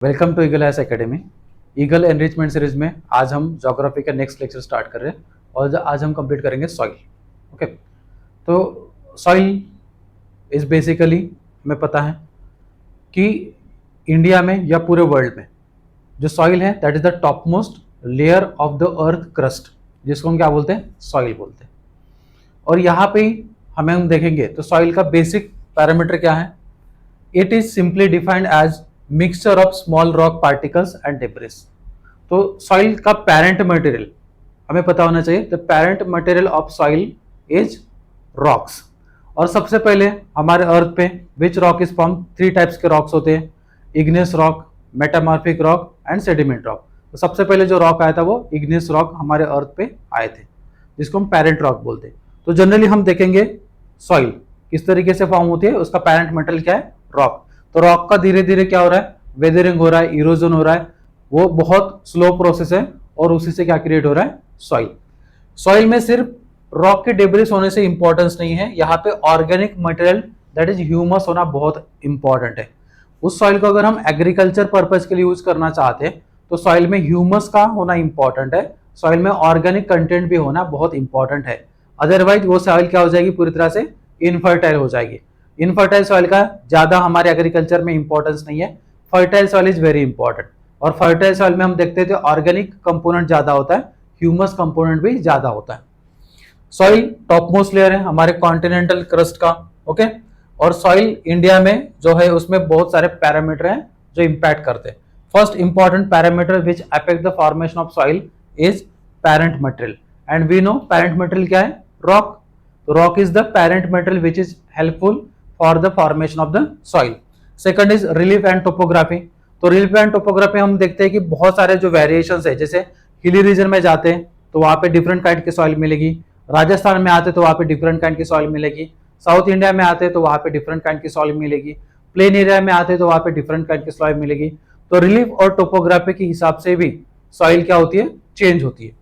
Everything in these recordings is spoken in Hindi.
Welcome to Eagle S Academy. Eagle Enrichment Series में आज हम ज्योग्राफी का नेक्स्ट लेक्चर स्टार्ट कर रहे हैं और आज हम कंप्लीट करेंगे सॉइल। ओके, तो सॉइल इज बेसिकली हमें पता है कि इंडिया में या पूरे वर्ल्ड में जो सॉइल है that is the top most layer of the earth crust, जिसको हम क्या बोलते हैं, सॉइल बोलते हैं। और यहाँ पे हम देखेंगे तो सॉइल का बेसिक पैरामीटर क्या है। It is simply defined as mixture of small rock particles and debris. तो सॉइल का पेरेंट मटेरियल हमें पता होना चाहिए। The parent material of soil is rocks. और सबसे पहले हमारे अर्थ पे which rock is form, 3 types के रॉक्स होते हैं, igneous rock, metamorphic rock and sediment rock. तो सबसे पहले जो रॉक आया था वो इग्नियस रॉक हमारे अर्थ पे आए थे, जिसको हम पेरेंट रॉक बोलते हैं। तो जनरली हम देखेंगे सॉइल किस तरीके से फॉर्म होती है, उसका पेरेंट मटेरियल क्या है, रॉक। तो रॉक का धीरे धीरे क्या हो रहा है, वेदरिंग हो रहा है, इरोजन हो रहा है, वो बहुत स्लो प्रोसेस है और उसी से क्या क्रिएट हो रहा है, सॉइल। सॉइल में सिर्फ रॉक के डेब्रिस होने से इंपॉर्टेंस नहीं है, यहाँ पे organic material that is humus होना बहुत इंपॉर्टेंट है। उस सॉइल को अगर हम एग्रीकल्चर पर्पज के लिए यूज करना चाहते हैं तो सॉइल में ह्यूमस का होना इंपॉर्टेंट है, सॉइल में ऑर्गेनिक कंटेंट भी होना बहुत इंपॉर्टेंट है। अदरवाइज वो सॉइल क्या हो जाएगी, पूरी तरह से इनफर्टाइल हो जाएगी। इनफर्टाइल सॉइल का ज्यादा हमारे एग्रीकल्चर में इंपॉर्टेंस नहीं है, fertile soil is very important. और फर्टाइल सॉइल में हम देखते थे ऑर्गेनिक कंपोनेंट ज्यादा होता है, ह्यूमस कंपोनेंट भी ज्यादा होता है। सॉइल टॉप मोस्ट लेयर है हमारे कॉन्टिनेंटल क्रस्ट का। ओके, और सॉइल इंडिया में जो है उसमें बहुत सारे पैरामीटर हैं जो इंपैक्ट करते हैं। First important parameter which affect the formation of soil is parent material, and we know parent material क्या है, रॉक। तो rock is the parent material which is helpful for the formation of the soil. Second is relief and topography. तो रिलीफ एंड टोपोग्राफी हम देखते हैं कि बहुत सारे जो वेरिएशंस है, जैसे हिली रीजन में जाते हैं तो वहां पे डिफरेंट काइंड की सॉइल मिलेगी, राजस्थान में आते तो वहां पे डिफरेंट काइंड की सॉइल मिलेगी, साउथ इंडिया में आते तो वहां पे डिफरेंट काइंड की सॉइल मिलेगी, प्लेन एरिया में आते तो वहां पे डिफरेंट काइंड की सॉइल मिलेगी। तो रिलीफ और टोपोग्राफी के हिसाब से भी सॉइल क्या होती है, चेंज होती है।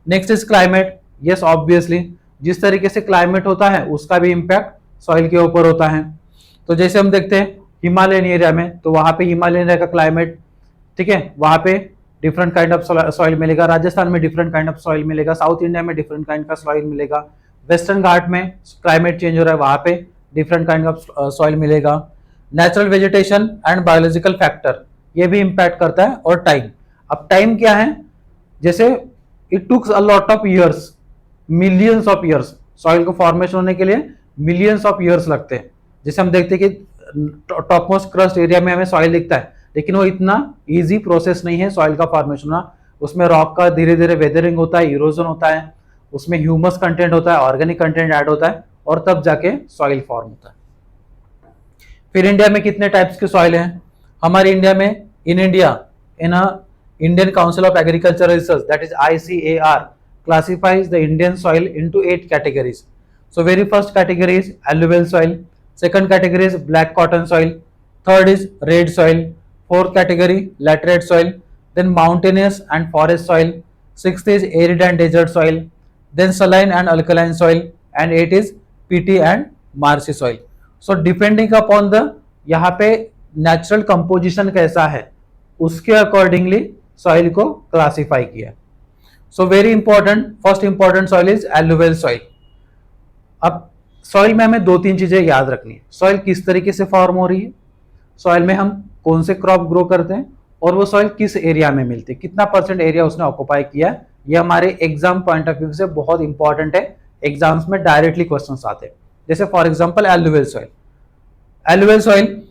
Next is climate. Yes obviously जिस तरीके से क्लाइमेट होता है उसका भी इम्पैक्ट सॉइल के ऊपर होता है। तो जैसे हम देखते हैं हिमालयन एरिया में, तो वहां पे हिमालयन एरिया का क्लाइमेट, ठीक है, वहां पे डिफरेंट काइंड ऑफ सॉइल मिलेगा, राजस्थान में डिफरेंट काइंड ऑफ सॉइल मिलेगा, साउथ इंडिया में डिफरेंट काइंड का सॉइल मिलेगा, वेस्टर्न घाट में क्लाइमेट चेंज हो रहा है वहां पे डिफरेंट काइंड ऑफ सॉइल मिलेगा। Natural vegetation and biological factor ये भी इंपैक्ट करता है। और टाइम, अब टाइम क्या है, जैसे it takes a lot of years, millions of years, soil को फॉर्मेशन होने के लिए मिलियंस ऑफ ईयर्स लगते हैं। जैसे हम देखते हैं कि टॉप मोस्ट क्रस्ट एरिया में हमें सॉइल दिखता है, लेकिन वो इतना इजी प्रोसेस नहीं है सॉइल का फॉर्मेशन होना। उसमें रॉक का धीरे धीरे वेदरिंग होता है, इरोजन होता है, उसमें ह्यूमस कंटेंट होता है, ऑर्गेनिक कंटेंट ऐड होता है और तब जाके सॉइल फॉर्म होता है। फिर इंडिया में कितने टाइप्स के सॉइल हैं हमारे इंडिया में, in India in Indian council of agricultural research that is ICAR classifies the Indian soil into 8 categories. So very first category is alluvial soil, second category is black cotton soil, third is red soil, fourth category laterite soil, then mountainous and forest soil, sixth is arid and desert soil, then saline and alkaline soil, and eight is peaty and marshy soil. So depending upon the यहाँ पे natural composition कैसा है उसके accordingly soil को classify किया। So very important, first important soil is alluvial soil. अब सॉइल में हमें 2-3 चीजें याद रखनी है। सॉइल किस तरीके से फॉर्म हो रही है, सॉइल में हम कौन से क्रॉप ग्रो करते हैं, और वो सॉइल किस एरिया में मिलती है, कितना परसेंट एरिया उसने ऑक्युपाई किया है। ये हमारे एग्जाम पॉइंट ऑफ व्यू से बहुत इंपॉर्टेंट है, एग्जाम्स में डायरेक्टली क्वेश्चन आते हैं। जैसे for example alluvial soil, alluvial soil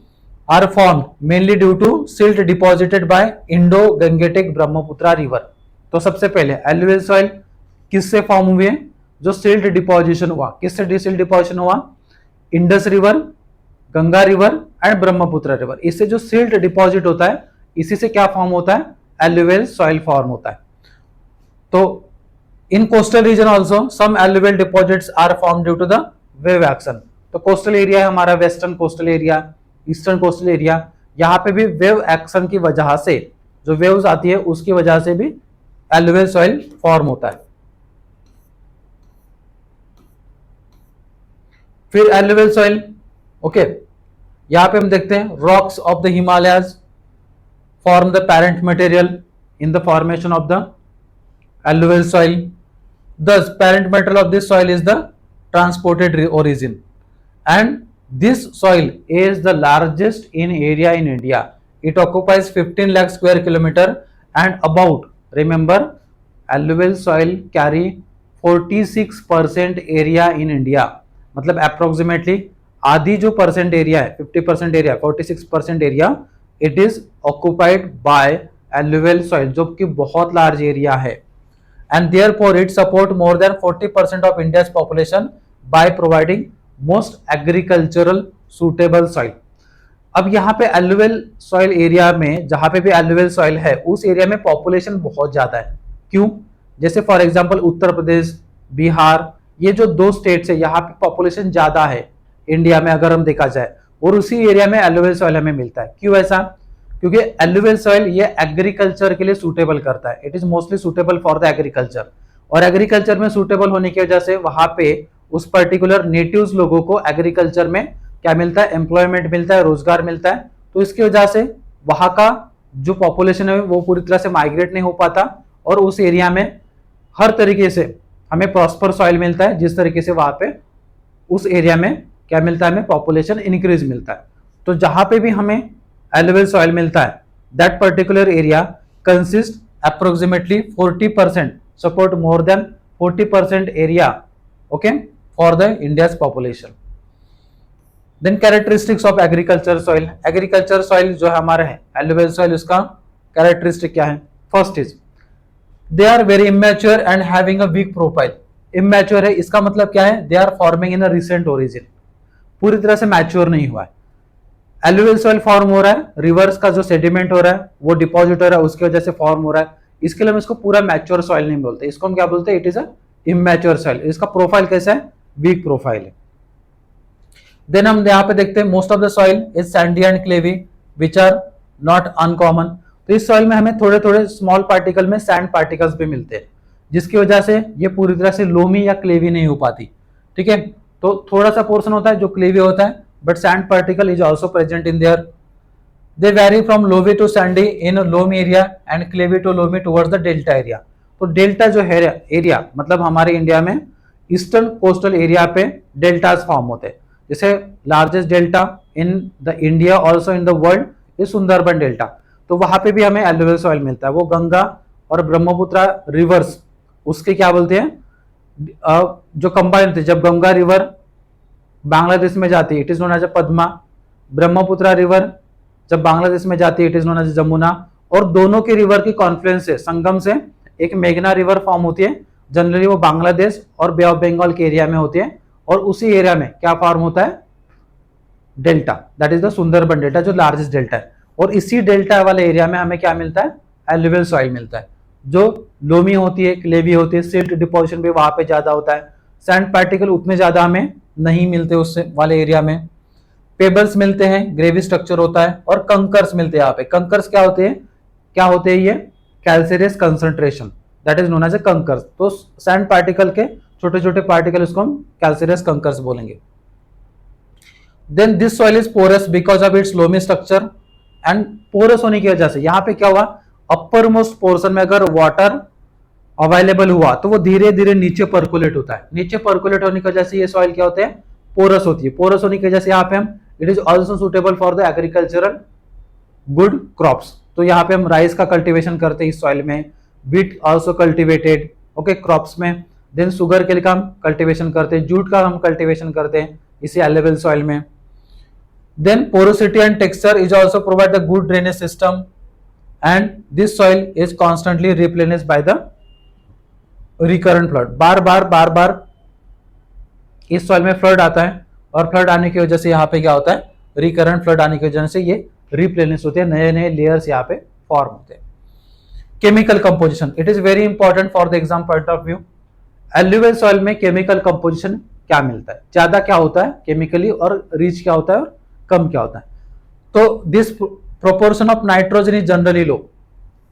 are form mainly due to silt deposited by Indo Gangetic Brahmaputra river. तो सबसे पहले एलुवियल सॉइल किससे फॉर्म हुए हैं, जो सिल्ट डिपॉजिशन हुआ, किससे सिल्ट डिपॉजिशन हुआ, Indus river, Ganga river and Brahmaputra river, इससे जो सिल्ट डिपॉजिट होता है इसी से क्या फॉर्म होता है, एलुवियल सॉइल फॉर्म होता है। तो in coastal region also some alluvial deposits are form due to the wave action. तो कोस्टल एरिया है हमारा western coastal area, eastern coastal area, यहाँ पे भी वेव एक्शन की वजह से, जो वेव्स आती है उसकी वजह से भी एलुवियल सॉइल फॉर्म होता है। फिर एलुवियल सॉइल, ओके, यहां पे हम देखते हैं rocks of the Himalayas, form the parent material in the formation of the alluvial soil. Thus parent material of this soil is the transported origin, and this soil is the largest in area in India. It occupies 15 lakh square kilometer, and about, remember, alluvial soil carry 46% area in India. मतलब approximately आधी जो परसेंट एरिया है, 50% area, 46% area it is occupied by alluvial soil, जो कि बहुत लार्ज एरिया है. And therefore it support more than 40% of India's population by providing most agricultural suitable soil. अब यहाँ पे alluvial soil एरिया में, जहाँ पे भी alluvial soil है, उस एरिया में पॉपुलेशन बहुत ज्यादा है. क्यों? जैसे फॉर एग्जांपल उत्तर प्रदेश, बिहार, ये जो दो स्टेट्स है, यहाँ पे पॉपुलेशन ज्यादा है इंडिया में अगर हम देखा जाए, और उसी एरिया में alluvial soil हमें मिलता है. क्यों ऐसा? क्योंकि एल्यूवियल सॉइल ये एग्रीकल्चर के लिए सूटेबल करता है. It is mostly suitable for the agriculture, और एग्रीकल्चर में सूटेबल होने की वजह से वहां पे उस पर्टिकुलर नेटिव्स लोगों को एग्रीकल्चर में क्या मिलता है? एम्प्लॉयमेंट मिलता है, रोजगार मिलता है. तो इसकी वजह से वहां का जो पॉपुलेशन है वो पूरी तरह से माइग्रेट नहीं हो पाता, और उस एरिया में हर तरीके से हमें प्रॉस्पर सॉइल मिलता है, जिस तरीके से वहां पे उस एरिया में क्या मिलता है? हमें पॉपुलेशन इंक्रीज मिलता है. तो जहां पे भी हमें alluvial soil मिलता है, that particular area consists approximately 40%, support more than 40% area, okay, for the India's population. Then characteristics of agriculture soil. Agriculture soil जो हमारा है alluvial soil, उसका characteristic क्या है? First is they are very immature and having a weak profile. Immature है, इसका मतलब क्या है? They are forming in a recent origin, पूरी तरह से मैच्योर नहीं हुआ है. एल्यूवियल सॉइल फॉर्म हो रहा है, रिवर्स का जो सेडिमेंट हो रहा है वो डिपॉजिट हो रहा है, उसकी वजह से फॉर्म हो रहा है. इसके लिए हम इसको पूरा मैच्योर सॉइल नहीं बोलते, इसको हम क्या बोलते हैं? It is a immature soil. इसका प्रोफाइल कैसा है? वीक प्रोफाइल है. देन हम यहाँ पे देखते हैं most of the soil is sandy and clayey which are not uncommon. तो इस सॉइल में हमें थोड़े थोड़े स्मॉल पार्टिकल में सैंड पार्टिकल्स भी मिलते हैं, जिसकी वजह से ये पूरी तरह से लोमी या क्लेवी नहीं हो पाती. ठीक है, तो थोड़ा सा पोर्शन होता है जो क्लेवी होता है, but sand particle is also present in there. They vary from loamy to sandy in loamy area and clayey to loamy towards the delta area. तो डेल्टा जो है एरिया, मतलब हमारे इंडिया में ईस्टर्न कोस्टल एरिया पे डेल्टास फॉर्म होते हैं. जैसे largest delta in the India also in the world is Sundarban delta. तो वहां पे भी हमें एल्यूवियल सॉइल मिलता है. वो गंगा और ब्रह्मपुत्र रिवर्स उसके क्या बोलते हैं? जो कंबाइन थे, जब गंगा रिवर बांग्लादेश में जाती है it is known as Padma, Brahmaputra river जब बांग्लादेश में जाती है it is known as Jamuna, और दोनों के रिवर की कॉन्फ्लुएंस से, संगम से एक मेघना रिवर फॉर्म होती है. जनरली वो बांग्लादेश और बे ऑफ बंगाल के एरिया में होती है, और उसी एरिया में क्या फॉर्म होता है? Delta, that is the Sundarban delta, जो लार्जेस्ट डेल्टा है. और इसी डेल्टा वाले एरिया में हमें क्या मिलता है? एल्यूवियल सॉइल मिलता है, जो लोमी होती है, क्लेवी होती है, सिल्ट डिपोजिशन भी वहां पे ज्यादा होता है. सैंड पार्टिकल उतने ज्यादा हमें नहीं मिलते उस वाले एरिया में. पेबल्स मिलते हैं, ग्रेवी स्ट्रक्चर होता है, और कंकर्स मिलते हैं. यहाँ पे कंकर्स क्या होते हैं? ये calcareous concentration, that is known as a kankars. तो सैंड पार्टिकल के छोटे छोटे पार्टिकल, उसको हम कैल्सियस कंकर्स बोलेंगे. Then this soil is porous because of its loamy structure, and porous होने की वजह से यहाँ पे क्या हुआ? अपर मोस्ट पोर्शन में अगर वाटर अवेलेबल हुआ तो वो धीरे धीरे नीचे पर्कुलेट होता है. नीचे पर्कुलेट होने की वजह से ये सॉइल क्या होते हैं? पोरस होती है. पोरस होने की वजह से यहाँ पे हम it is also suitable for the agricultural good crops. तो यहाँ पे हम राइस का कल्टीवेशन करते हैं इस सॉइल में, beet also cultivated, okay, crops में. देन शुगर के लिए हम कल्टीवेशन करते हैं, जूट का हम कल्टीवेशन करते हैं इसी एल्यूवियल सॉइल में. Then porosity and texture is also provide the good drainage system, and this soil is constantly replenished by the recurrent flood. बार बार इस सॉइल में फ्लड आता है, और फ्लड आने की वजह से यहाँ पे क्या होता है? रिकरेंट फ्लड आने की वजह से ये रिप्लेनिश होते हैं, नए नए लेयर्स यहाँ पे फॉर्म होते हैं. Chemical composition, it is very important for the exam point of view. Alluvial soil में केमिकल कंपोजिशन क्या मिलता है? ज्यादा क्या होता है केमिकली, और रिच क्या होता है और कम क्या होता है? तो this proportion of nitrogen is generally low.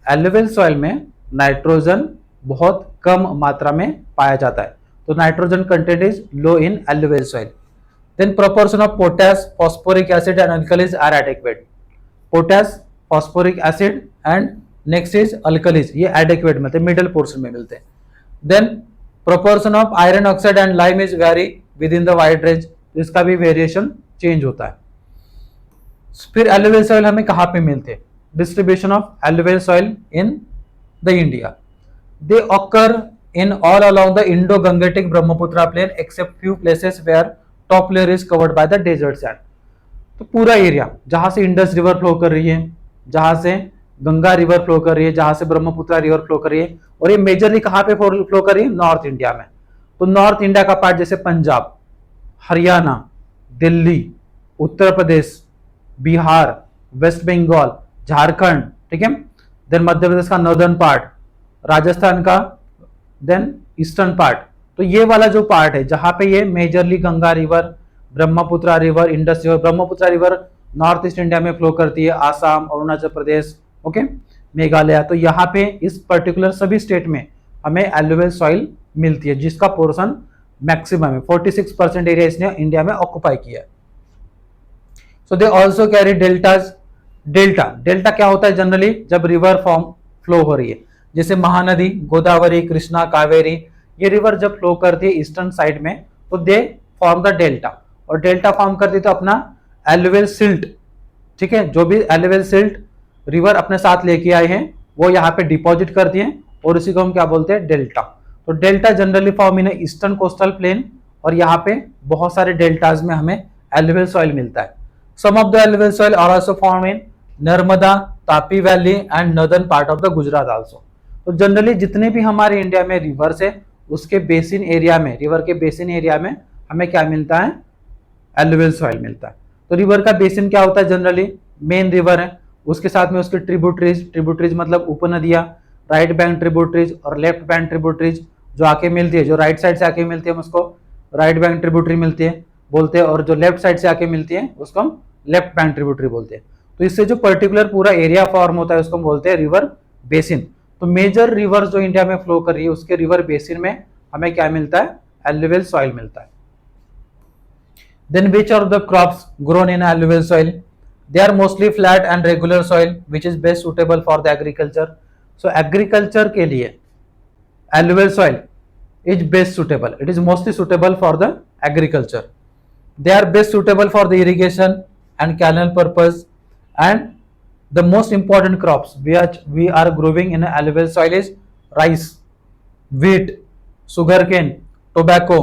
Alluvial soil में नाइट्रोजन बहुत कम मात्रा में पाया जाता है, तो nitrogen content is low in alluvial soil. Then proportion of potash, phosphoric acid and alkalies are adequate. Potash phosphoric acid and next is alkalies, ये एडिक्वेट मिलते हैं, मिडिल पोर्शन में मिलते हैं। Then proportion of iron oxide and lime is very with in the wide range, तो इसका भी वेरिएशन चेंज होता है। फिर एलुवियल सॉइल हमें कहाँ पे मिलते हैं? Distribution of alluvial soil in the India, they occur in all along the Indo-Gangetic Brahmaputra plain except few places where top layer is covered by the desert sand। तो पूरा एरिया जहां से इंडस रिवर फ्लो कर रही है, जहां से गंगा रिवर फ्लो कर रही है, जहां से ब्रह्मपुत्र रिवर फ्लो कर रही है, और ये मेजरली कहां पे फ्लो कर रही है? नॉर्थ इंडिया में। तो नॉर्थ इंडिया का पार्ट जैसे पंजाब, हरियाणा, दिल्ली, उत्तर प्रदेश, बिहार, वेस्ट बंगाल, झारखंड, ठीक है, देन मध्य प्रदेश का नॉर्दर्न पार्ट, राजस्थान का, देन ईस्टर्न पार्ट। तो ये वाला जो पार्ट है जहां पे ये majorly Ganga river, Brahmaputra river, Indus river, Brahmaputra river north east India में फ्लो करती है, आसाम, अरुणाचल प्रदेश, ओके, मेघालय। तो यहाँ पे इस पर्टिकुलर सभी स्टेट में हमें एलुवियल सॉइल मिलती है, जिसका पोर्शन मैक्सिमम है, 46% एरिया इसने इंडिया में ऑक्युपाई किया है। So they also carry deltas. Delta क्या होता है? जनरली जब रिवर फॉर्म फ्लो हो रही है, जैसे महानदी, गोदावरी, कृष्णा, कावेरी, ये रिवर जब फ्लो करती है ईस्टर्न साइड में, तो दे फॉर्म द डेल्टा, और डेल्टा फॉर्म करती है तो अपना एलुवियल सिल्ट, ठीक है, जो भी एलुवियल सिल्ट रिवर अपने साथ लेके आए हैं वो यहाँ पे डिपॉजिट करती है, और इसी को हम क्या बोलते हैं? डेल्टा। तो delta generally form in eastern coastal plain, और यहाँ पे बहुत सारे डेल्टाज में हमें एलुवियल सॉइल मिलता है। Some of the alluvial soil are also form in Narmada, Tapi valley and northern part of the Gujarat also. तो जनरली जितने भी हमारे इंडिया में रिवर्स है, उसके बेसिन एरिया में, रिवर के बेसिन एरिया में हमें क्या मिलता है? एलुवियल सॉइल मिलता है। तो रिवर का बेसिन क्या होता है? जनरली मेन रिवर है, उसके साथ में उसके ट्रिब्यूटरीज मतलब उपनदियां, राइट बैंक ट्रिब्यूटरीज और लेफ्ट बैंक ट्रिब्यूटरीज जो आके मिलती है, जो राइट साइड से आके मिलती है उसको राइट बैंक ट्रिब्यूटरी मिलती है बोलते हैं, और जो लेफ्ट साइड से आके मिलती है उसको हम लेफ्ट बैंक ट्रिब्यूटरी बोलते हैं। तो इससे जो पर्टिकुलर पूरा एरिया फॉर्म होता है उसको हम बोलते हैं रिवर बेसिन। तो मेजर रिवर जो इंडिया में फ्लो कर रही है उसके रिवर बेसिन में हमें क्या मिलता है? एलुवियल सॉइल मिलता है। Then which are the crops grown in alluvial soil? They are mostly flat and regular soil which is best suitable for the agriculture. So agriculture के लिए alluvial soil is best suitable, it is mostly suitable for the agriculture. They are best suitable for the irrigation and canal purpose, and the most important crops which we are growing in alluvial soil is rice, wheat, sugarcane, tobacco,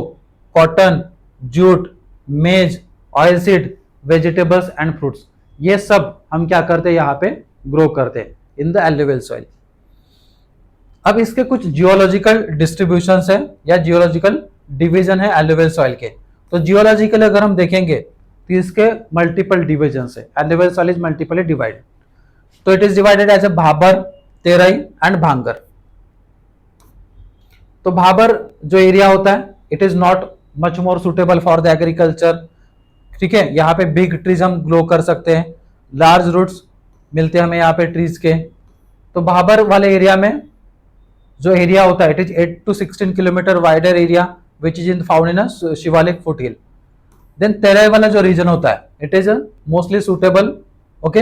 cotton, jute, maize, oilseed, vegetables and fruits। ये सब हम क्या करते हैं? यहाँ पे ग्रो करते हैं इन द alluvial soil। अब इसके कुछ जियोलॉजिकल डिस्ट्रीब्यूशंस है या जियोलॉजिकल डिवीजन है एलुवियल सॉइल के। तो जियोलॉजिकल अगर हम देखेंगे तो इसके मल्टीपल डिविजन्स है, alluvial soil is multiply divided. तो it is divided as a Bhabar, Terai and Bhangar. तो भाबर जो एरिया होता है it is not much more suitable for the agriculture, ठीक है, यहाँ पे बिग ट्रीज हम ग्रो कर सकते हैं, लार्ज रूट्स मिलते हैं हमें यहाँ पे ट्रीज के। तो भाबर वाले एरिया में जो एरिया होता है it is 8 to 16 kilometre wider area which is in found in a Shivalik foothill. Then Terai वाला जो रीजन होता है it is mostly suitable, okay,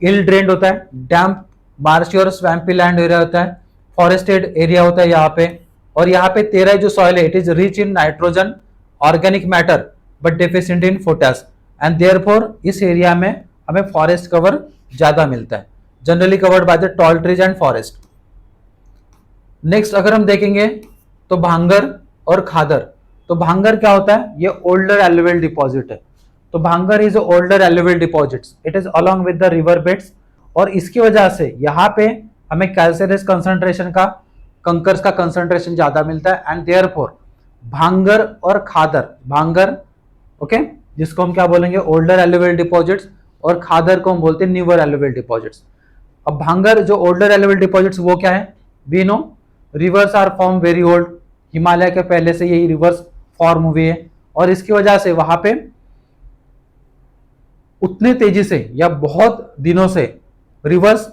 ill drained होता है, डैम्प, मार्शी और स्वैम्पी लैंड एरिया होता है, फॉरेस्टेड एरिया होता है यहाँ पे। और यहाँ पे तेरई जो सॉइल है it is rich in nitrogen, organic matter but deficient in potash, and therefore इस एरिया में हमें फॉरेस्ट कवर ज्यादा मिलता है, generally covered by the tall trees and forest. Next अगर हम देखेंगे तो भांगर और खादर। तो भांगर क्या होता है? ये ओल्डर एलुवियल डिपॉजिट है। तो भांगर is older alluvial deposits, it is along with the river beds, और इसकी वजह से यहाँ पे हमें कैल्शियस कंसंट्रेशन का, कंकर्स का कंसंट्रेशन ज्यादा मिलता है, एंड देयरफॉर भांगर और खादर, भांगर ओके जिसको हम क्या बोलेंगे? ओल्डर एलुवियल डिपॉजिट्स, और खादर को हम बोलते हैं न्यूअर एलुवियल डिपॉजिट्स। अब भांगर जो ओल्डर एलुवियल डिपॉजिट्स वो क्या है? We know rivers are form very old, Himalaya के पहले से यही रिवर्स फॉर्म हुई है, और इसकी वजह से वहां पे उतने तेजी से या बहुत दिनों से रिवर्स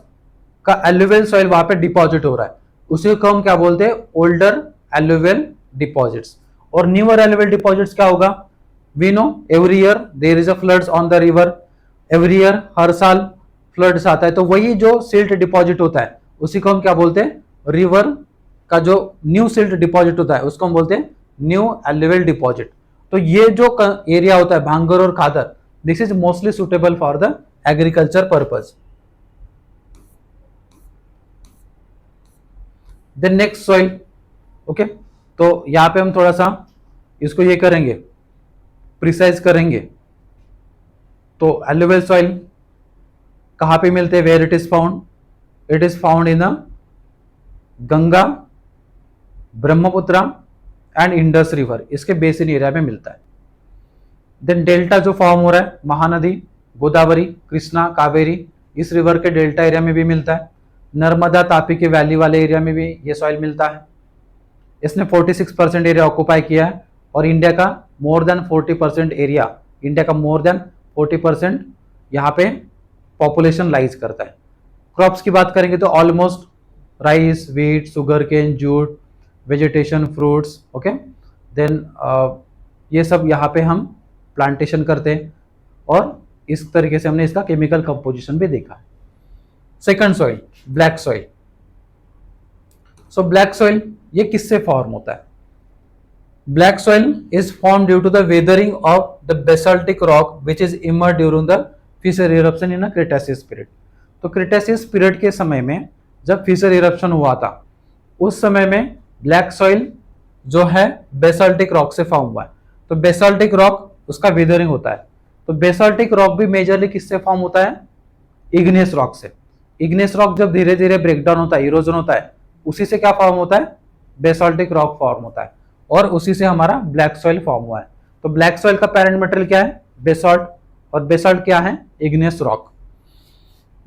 का एलुवियल सॉइल वहां पे डिपॉजिट हो रहा है, उसी को हम क्या बोलते हैं? Older alluvial deposits. और न्यूअर एलुवियल डिपॉजिट्स क्या होगा? We know every year there is a floods on the river, every year हर साल फ्लड्स आता है, तो वही जो सिल्ट डिपॉजिट होता है उसी को हम क्या बोलते हैं, रिवर का जो न्यू सिल्ट डिपॉजिट होता है उसको हम बोलते हैं न्यू एल्यूवियल डिपॉजिट। तो ये जो एरिया होता है भांगर और Khadar, this is mostly suitable for the agriculture purpose. Then next soil, okay, तो यहां पे हम थोड़ा सा इसको ये करेंगे, प्रिसाइज करेंगे। तो एल्यूवियल सॉइल कहां पे मिलते हैं, where it is found, it is found in Ganga, Brahmaputra and Indus river, इसके बेसिन एरिया में मिलता है। देन डेल्टा जो फॉर्म हो रहा है, महानदी, गोदावरी, कृष्णा, कावेरी, इस रिवर के डेल्टा एरिया में भी मिलता है। नर्मदा, तापी के वैली वाले एरिया में भी ये सॉइल मिलता है। इसने 46% एरिया ऑक्युपाई किया है और इंडिया का मोर देन 40% एरिया, इंडिया का मोर देन 40% यहाँ पे पॉपुलेशन लाइज करता है। क्रॉप्स की बात करेंगे तो almost rice, wheat, sugar cane, jute, vegetation, fruits, okay. Then ये सब यहाँ पे हम प्लांटेशन करते हैं और इस तरीके से हमने इसका केमिकल कंपोजिशन भी देखा है। Second soil, black soil. So black soil ये किससे फॉर्म होता है? Black soil is form due to the weathering of the basaltic rock which is emerge during the fissure eruption in a Cretaceous period. तो क्रिटेशियस पीरियड के समय में जब फिशर इरप्शन हुआ था उस समय में ब्लैक सॉइल जो है बेसाल्टिक रॉक से फॉर्म हुआ है। तो बेसाल्टिक रॉक उसका वेदरिंग होता है। तो बेसाल्टिक रॉक भी मेजरली किससे फॉर्म होता है? इग्नियस रॉक से। इग्नियस रॉक जब धीरे धीरे ब्रेकडाउन होता है, इरोजन होता है, उसी से क्या फॉर्म होता है? बेसाल्टिक रॉक फॉर्म होता है और उसी से हमारा ब्लैक सॉइल फॉर्म हुआ है। तो ब्लैक सॉइल का पेरेंट मटेरियल क्या है? बेसाल्ट, और बेसाल्ट क्या है? Igneous rock.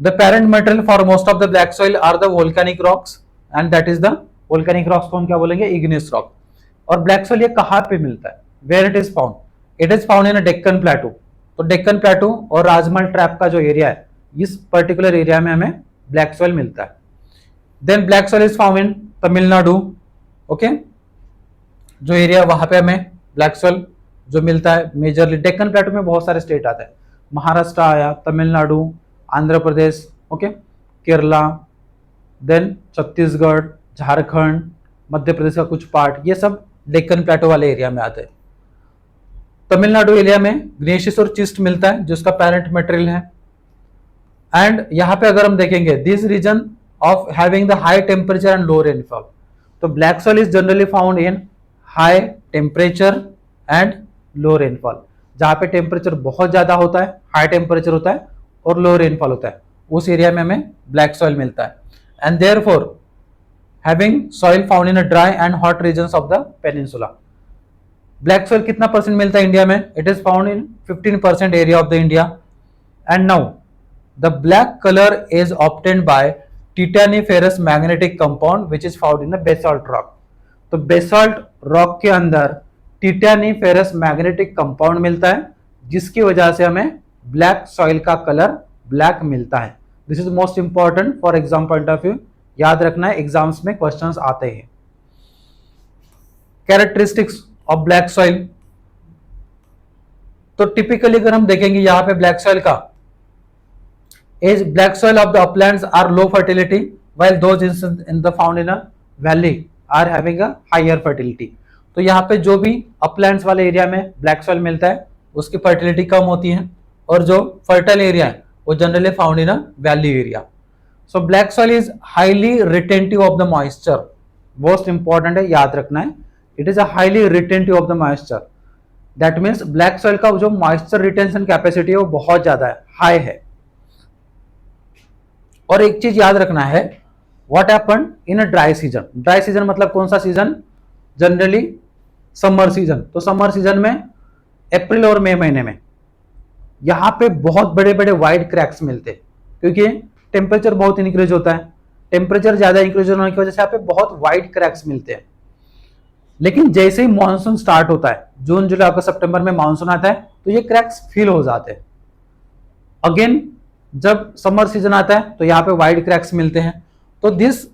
The parent material for most of the black soil are the volcanic rocks and that is the volcanic rocks को हम क्या बोलेंगे? Igneous rock. और ब्लैक सॉइल ये कहां पे मिलता है? Where it is found? It is found in a Deccan plateau. तो डेक्कन प्लेटू और राजमहल ट्रैप का जो एरिया है, इस पर्टिकुलर एरिया में हमें ब्लैक सॉइल मिलता है। Then black soil is found in Tamil Nadu, okay, जो एरिया वहां पे हमें ब्लैक सॉइल जो मिलता है मेजरली। डेक्कन प्लेटू में बहुत सारे स्टेट आते हैं, महाराष्ट्र आया, तमिलनाडु, आंध्र प्रदेश, ओके, केरला, देन छत्तीसगढ़, झारखंड, मध्य प्रदेश का कुछ पार्ट, ये सब डेक्कन प्लेटू वाले एरिया में आते हैं। तमिलनाडु एरिया में ग्नेशियस और चिस्ट मिलता है जो उसका पेरेंट मटेरियल है। एंड यहाँ पे अगर हम देखेंगे this region of having the high temperature and low rainfall. तो black soil is generally found in high temperature and low rainfall. जहाँ पे टेम्परेचर बहुत ज्यादा होता है, हाई टेम्परेचर होता है और लो रेनफॉल होता है, उस एरिया में हमें ब्लैक सॉइल मिलता है। And therefore having soil found in a dry and hot regions of the peninsula. Black soil कितना परसेंट मिलता है इंडिया में? It is found in 15% area of the India. And now the black colour is obtained by titaniferous magnetic compound which is found in the basalt rock. तो बेसाल्ट रॉक के अंदर टिटेनिफेरस मैग्नेटिक कंपाउंड मिलता है जिसकी वजह से हमें ब्लैक सॉइल का कलर ब्लैक मिलता है। This is most important for exam point of view, याद रखना है, एग्जाम्स में क्वेश्चंस आते हैं। कैरेक्टरिस्टिक्स ऑफ ब्लैक सॉइल, तो टिपिकली अगर हम देखेंगे यहां पे ब्लैक सॉइल का is black soil of the uplands are low fertility while those in the found in a valley are having a higher fertility। तो यहाँ पे जो भी uplands वाले एरिया में ब्लैक सॉइल मिलता है उसकी फर्टिलिटी कम होती है और जो फर्टाइल एरिया है वो generally found in a valley area. So black soil is highly retentive of the moisture, most important है, याद रखना है, it is a highly retentive of the moisture. That means black soil का जो मॉइस्चर रिटेंशन कैपेसिटी है वो बहुत ज्यादा है, हाई है। और एक चीज याद रखना है, what happen in a dry season. Dry season मतलब कौन सा सीजन? Generally summer season. तो समर सीजन में अप्रैल और मई महीने में यहाँ पे बहुत बड़े बड़े वाइड क्रैक्स मिलते हैं क्योंकि टेम्परेचर बहुत इंक्रीज होता है। टेम्परेचर ज्यादा इंक्रीज होने की वजह से यहाँ पे बहुत वाइड क्रैक्स मिलते हैं। लेकिन जैसे ही मानसून स्टार्ट होता है, जून जुलाई अगस्त सितंबर में मानसून आता है, तो ये क्रैक्स फिल हो जाते हैं। अगेन जब समर सीजन आता है तो यहाँ पे वाइड क्रैक्स मिलते हैं। तो this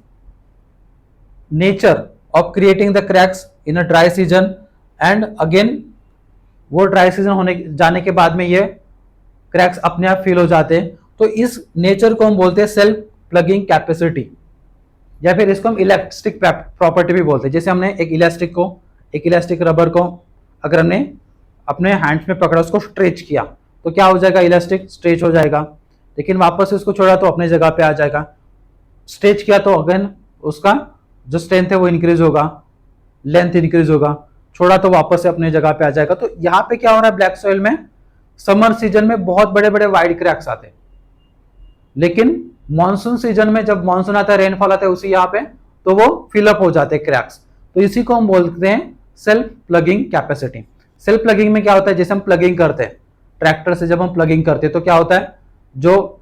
nature of creating the cracks in a dry season and again वो ड्राई सीजन होने जाने के बाद में ये क्रैक्स अपने आप फिल हो जाते हैं तो इस नेचर को हम बोलते हैं सेल्फ प्लगिंग कैपेसिटी, या फिर इसको हम इलास्टिक प्रॉपर्टी भी बोलते हैं। जैसे हमने एक इलास्टिक रबर को अगर हमने अपने हैंड्स में पकड़ा, उसको स्ट्रेच किया, तो क्या हो जाएगा, इलास्टिक स्ट्रेच हो जाएगा। लेकिन वापस उसको छोड़ा तो अपने जगह पे आ जाएगा। स्ट्रेच किया तो अगेन उसका जो स्ट्रेंथ है वो इंक्रीज होगा, लेंथ इंक्रीज होगा, छोड़ा तो वापस से अपने जगह पे आ जाएगा। तो यहाँ पे क्या हो रहा है, ब्लैक सॉइल में समर सीजन में बहुत बड़े बड़े वाइड क्रैक्स आते हैं, लेकिन मॉनसून सीजन में जब मॉनसून आता है, रेनफॉल आता है उसी यहाँ पे, तो वो फिलअप हो जाते हैं क्रैक्स। तो इसी को हम बोलते हैं self plugging capacity. Self plugging में क्या होता है, जैसे हम प्लगिंग करते हैं ट्रैक्टर से, जब हम प्लगिंग करते हैं तो क्या होता है, जो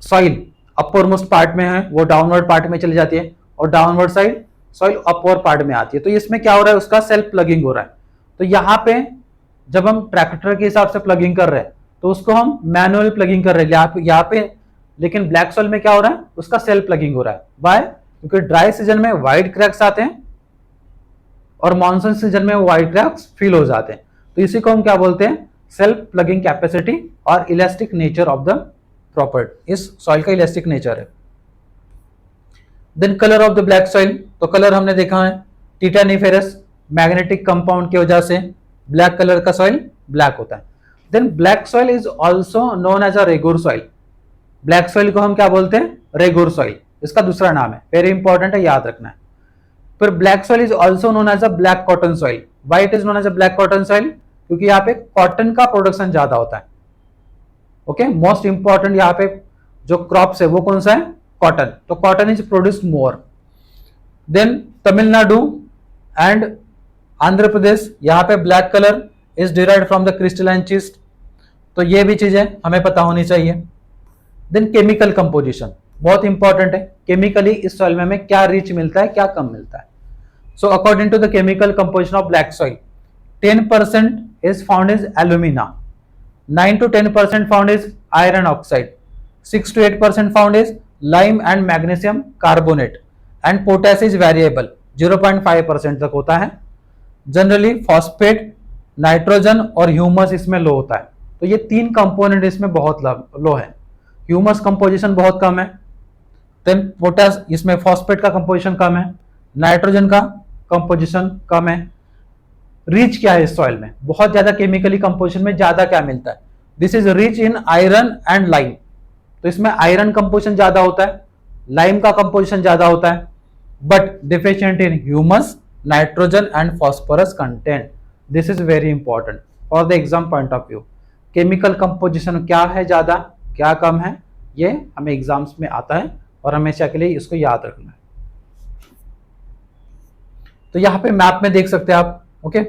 सॉइल अपर मोस्ट पार्ट में है वो डाउनवर्ड पार्ट में चली जाती है, और downward side soil upper part में आती है। तो इसमें क्या हो रहा है, उसका सेल्फ प्लगिंग हो रहा है। तो यहाँ पे जब हम ट्रैक्टर के हिसाब से प्लगिंग कर रहे हैं तो उसको हम मैनुअल प्लगिंग कर रहे हैं यहाँ पे। लेकिन ब्लैक सॉइल में क्या हो रहा है, उसका सेल्फ प्लगिंग हो रहा है। वाई? क्योंकि ड्राई सीजन में वाइड क्रैक्स आते हैं और मॉनसून सीजन में वाइड क्रैक्स फिल हो जाते हैं। तो इसी को हम क्या बोलते हैं, सेल्फ प्लगिंग कैपेसिटी और elastic nature of the property. इस सॉइल का इलास्टिक नेचर है। Then colour of the black soil, तो कलर हमने देखा है टिटानिफेरस मैग्नेटिक कंपाउंड की वजह से ब्लैक कलर का सॉइल ब्लैक होता है। Then black soil is also known as a regur soil. Black soil को हम क्या बोलते हैं, रेगुर सॉइल, इसका दूसरा नाम है, वेरी इंपॉर्टेंट है, याद रखना है। फिर black soil is also known as a black cotton soil. Why it is known as a black cotton soil, क्योंकि यहाँ पे कॉटन का प्रोडक्शन ज्यादा होता है। ओके, मोस्ट इंपॉर्टेंट यहाँ पे जो क्रॉप्स है वो कौन सा है, कॉटन। तो cotton is produced more. Then Tamil Nadu and Andhra Pradesh, यहाँ पे black colour is derived from the crystalline schist. तो ये भी चीजें हमें पता होनी चाहिए। देन केमिकल कंपोजिशन बहुत इंपॉर्टेंट है। केमिकली इस सॉइल में हमें क्या रिच मिलता है, क्या कम मिलता है। So according to the chemical composition of black soil, 10% is found is alumina, 9 to 10% found is iron oxide, 6 to 8% found is lime and magnesium carbonate, and potash is variable, 0.5% तक होता है। जनरली फॉस्फेट, नाइट्रोजन और ह्यूमस इसमें लो होता है। तो ये तीन कंपोनेंट इसमें बहुत लो है। ह्यूमस कंपोजिशन बहुत कम है, देन पोटेश, इसमें फॉस्फेट का कंपोजिशन कम है, नाइट्रोजन का कंपोजिशन कम है। रिच क्या है इस सॉइल में, बहुत ज्यादा केमिकली कंपोजिशन में ज्यादा क्या मिलता है, this is rich in iron and lime. तो इसमें आयरन कंपोजिशन ज्यादा होता है, लाइम का कंपोजिशन ज्यादा होता है, but deficient in humus, nitrogen and phosphorus content. This is very important for the exam point of view. Chemical composition क्या है ज्यादा, क्या कम है, ये हमें एग्जाम्स में आता है और हमेशा के लिए इसको याद रखना है। तो यहाँ पे मैप में देख सकते हैं आप, okay,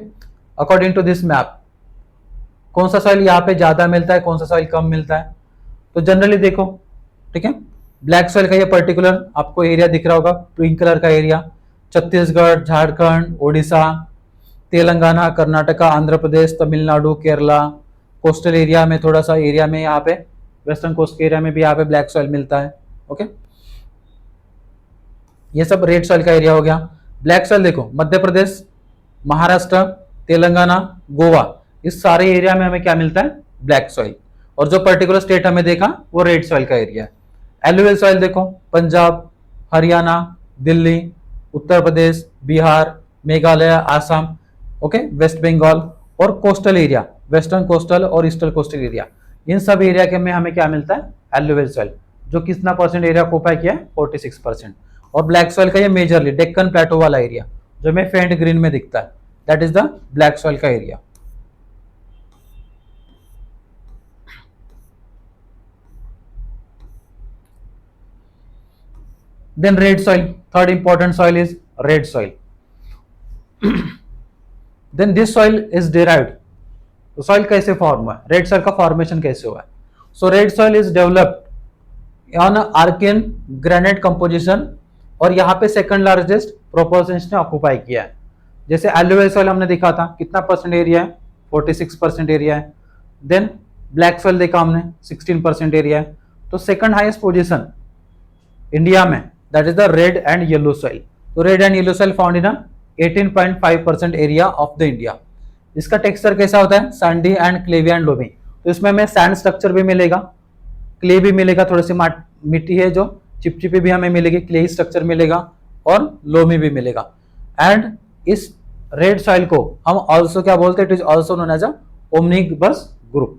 according to this map कौन सा सॉइल यहाँ पे ज्यादा मिलता है, कौन सा सॉइल कम मिलता है। तो जनरली देखो, ठीक है, ब्लैक सॉइल का ये पर्टिकुलर आपको एरिया दिख रहा होगा, पिंक कलर का area, Chhattisgarh, Jharkhand, Odisha, Telangana, Karnataka, Andhra Pradesh, Tamil Nadu, Kerala, coastal area में थोड़ा सा एरिया में, यहाँ पे वेस्टर्न कोस्ट के एरिया में भी यहाँ पे ब्लैक सॉइल मिलता है। ओके, ये सब रेड सॉइल का एरिया हो गया। ब्लैक सॉइल देखो मध्य प्रदेश, महाराष्ट्र, तेलंगाना, गोवा, इस सारे एरिया में हमें क्या मिलता है, ब्लैक सॉइल। और जो पर्टिकुलर स्टेट हमें देखा वो रेड सॉइल का एरिया है। एलुवियल सॉइल देखो पंजाब, हरियाणा, दिल्ली, उत्तर प्रदेश, बिहार, मेघालय, आसाम, ओके, वेस्ट बंगाल, और कोस्टल एरिया, वेस्टर्न कोस्टल और ईस्टर्न कोस्टल एरिया, इन सब एरिया के में हमें क्या मिलता है, एलुवियल सॉइल, जो कितना परसेंट एरिया को ऑक्यूपाई किया है, 46%। और ब्लैक सॉइल का ये मेजरली डेक्कन प्लेटो वाला एरिया जो हमें फेंट ग्रीन में दिखता है, that is the black soil का area. Then red soil, third important soil is red soil. Then this soil is derived. तो soil कैसे फॉर्म हुआ है, रेड सॉइल का फॉर्मेशन कैसे हुआ है। So red soil is developed on Archaean granite composition, और यहाँ पे सेकंड लार्जेस्ट प्रोपोर्शन ने ऑक्यूपाई किया है। जैसे एलुवियल सॉइल हमने देखा था, कितना परसेंट एरिया है, 46% एरिया है। देन ब्लैक सॉइल देखा हमने, 16% एरिया है। तो सेकंड हाईएस्ट पोजीशन इंडिया में, that is the red and yellow soil. तो red and yellow soil found in a 18.5% area of the India. इसका टेक्सचर कैसा होता है, सैंडी एंड क्लेवी एंड लोमी। तो इसमें हमें सैंड स्ट्रक्चर भी मिलेगा, क्ले भी मिलेगा, थोड़ी सी मिट्टी है जो चिपचिपी भी हमें मिलेगी, क्ले स्ट्रक्चर मिलेगा और लोमी भी मिलेगा। एंड इस रेड सॉइल को हम ऑल्सो क्या बोलते हैं, it is also known as a omnibus group.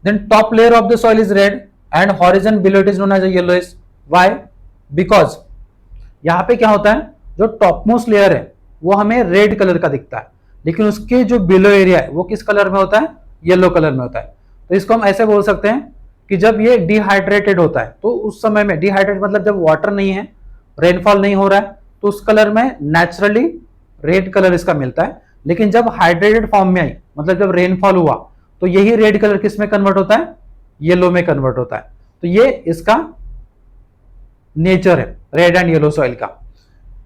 Then top layer of the soil is red and horizon below it is known as a yellowish. Why? Because यहां पे क्या होता है, जो टॉप मोस्ट लेयर है वो हमें रेड कलर का दिखता है, लेकिन उसके जो बिलो एरिया है वो किस कलर में होता है, येलो कलर में होता है। तो इसको हम ऐसे बोल सकते हैं कि जब ये डिहाइड्रेटेड होता है, तो उस समय में, डिहाइड्रेट मतलब जब वाटर नहीं है, रेनफॉल नहीं हो रहा है, तो उस कलर में नेचुरली रेड कलर इसका मिलता है। लेकिन जब हाइड्रेटेड फॉर्म में आई, मतलब जब रेनफॉल हुआ, तो यही रेड कलर किस में कन्वर्ट होता है, येलो में कन्वर्ट होता है। तो ये इसका नेचर है रेड एंड येलो सॉइल का।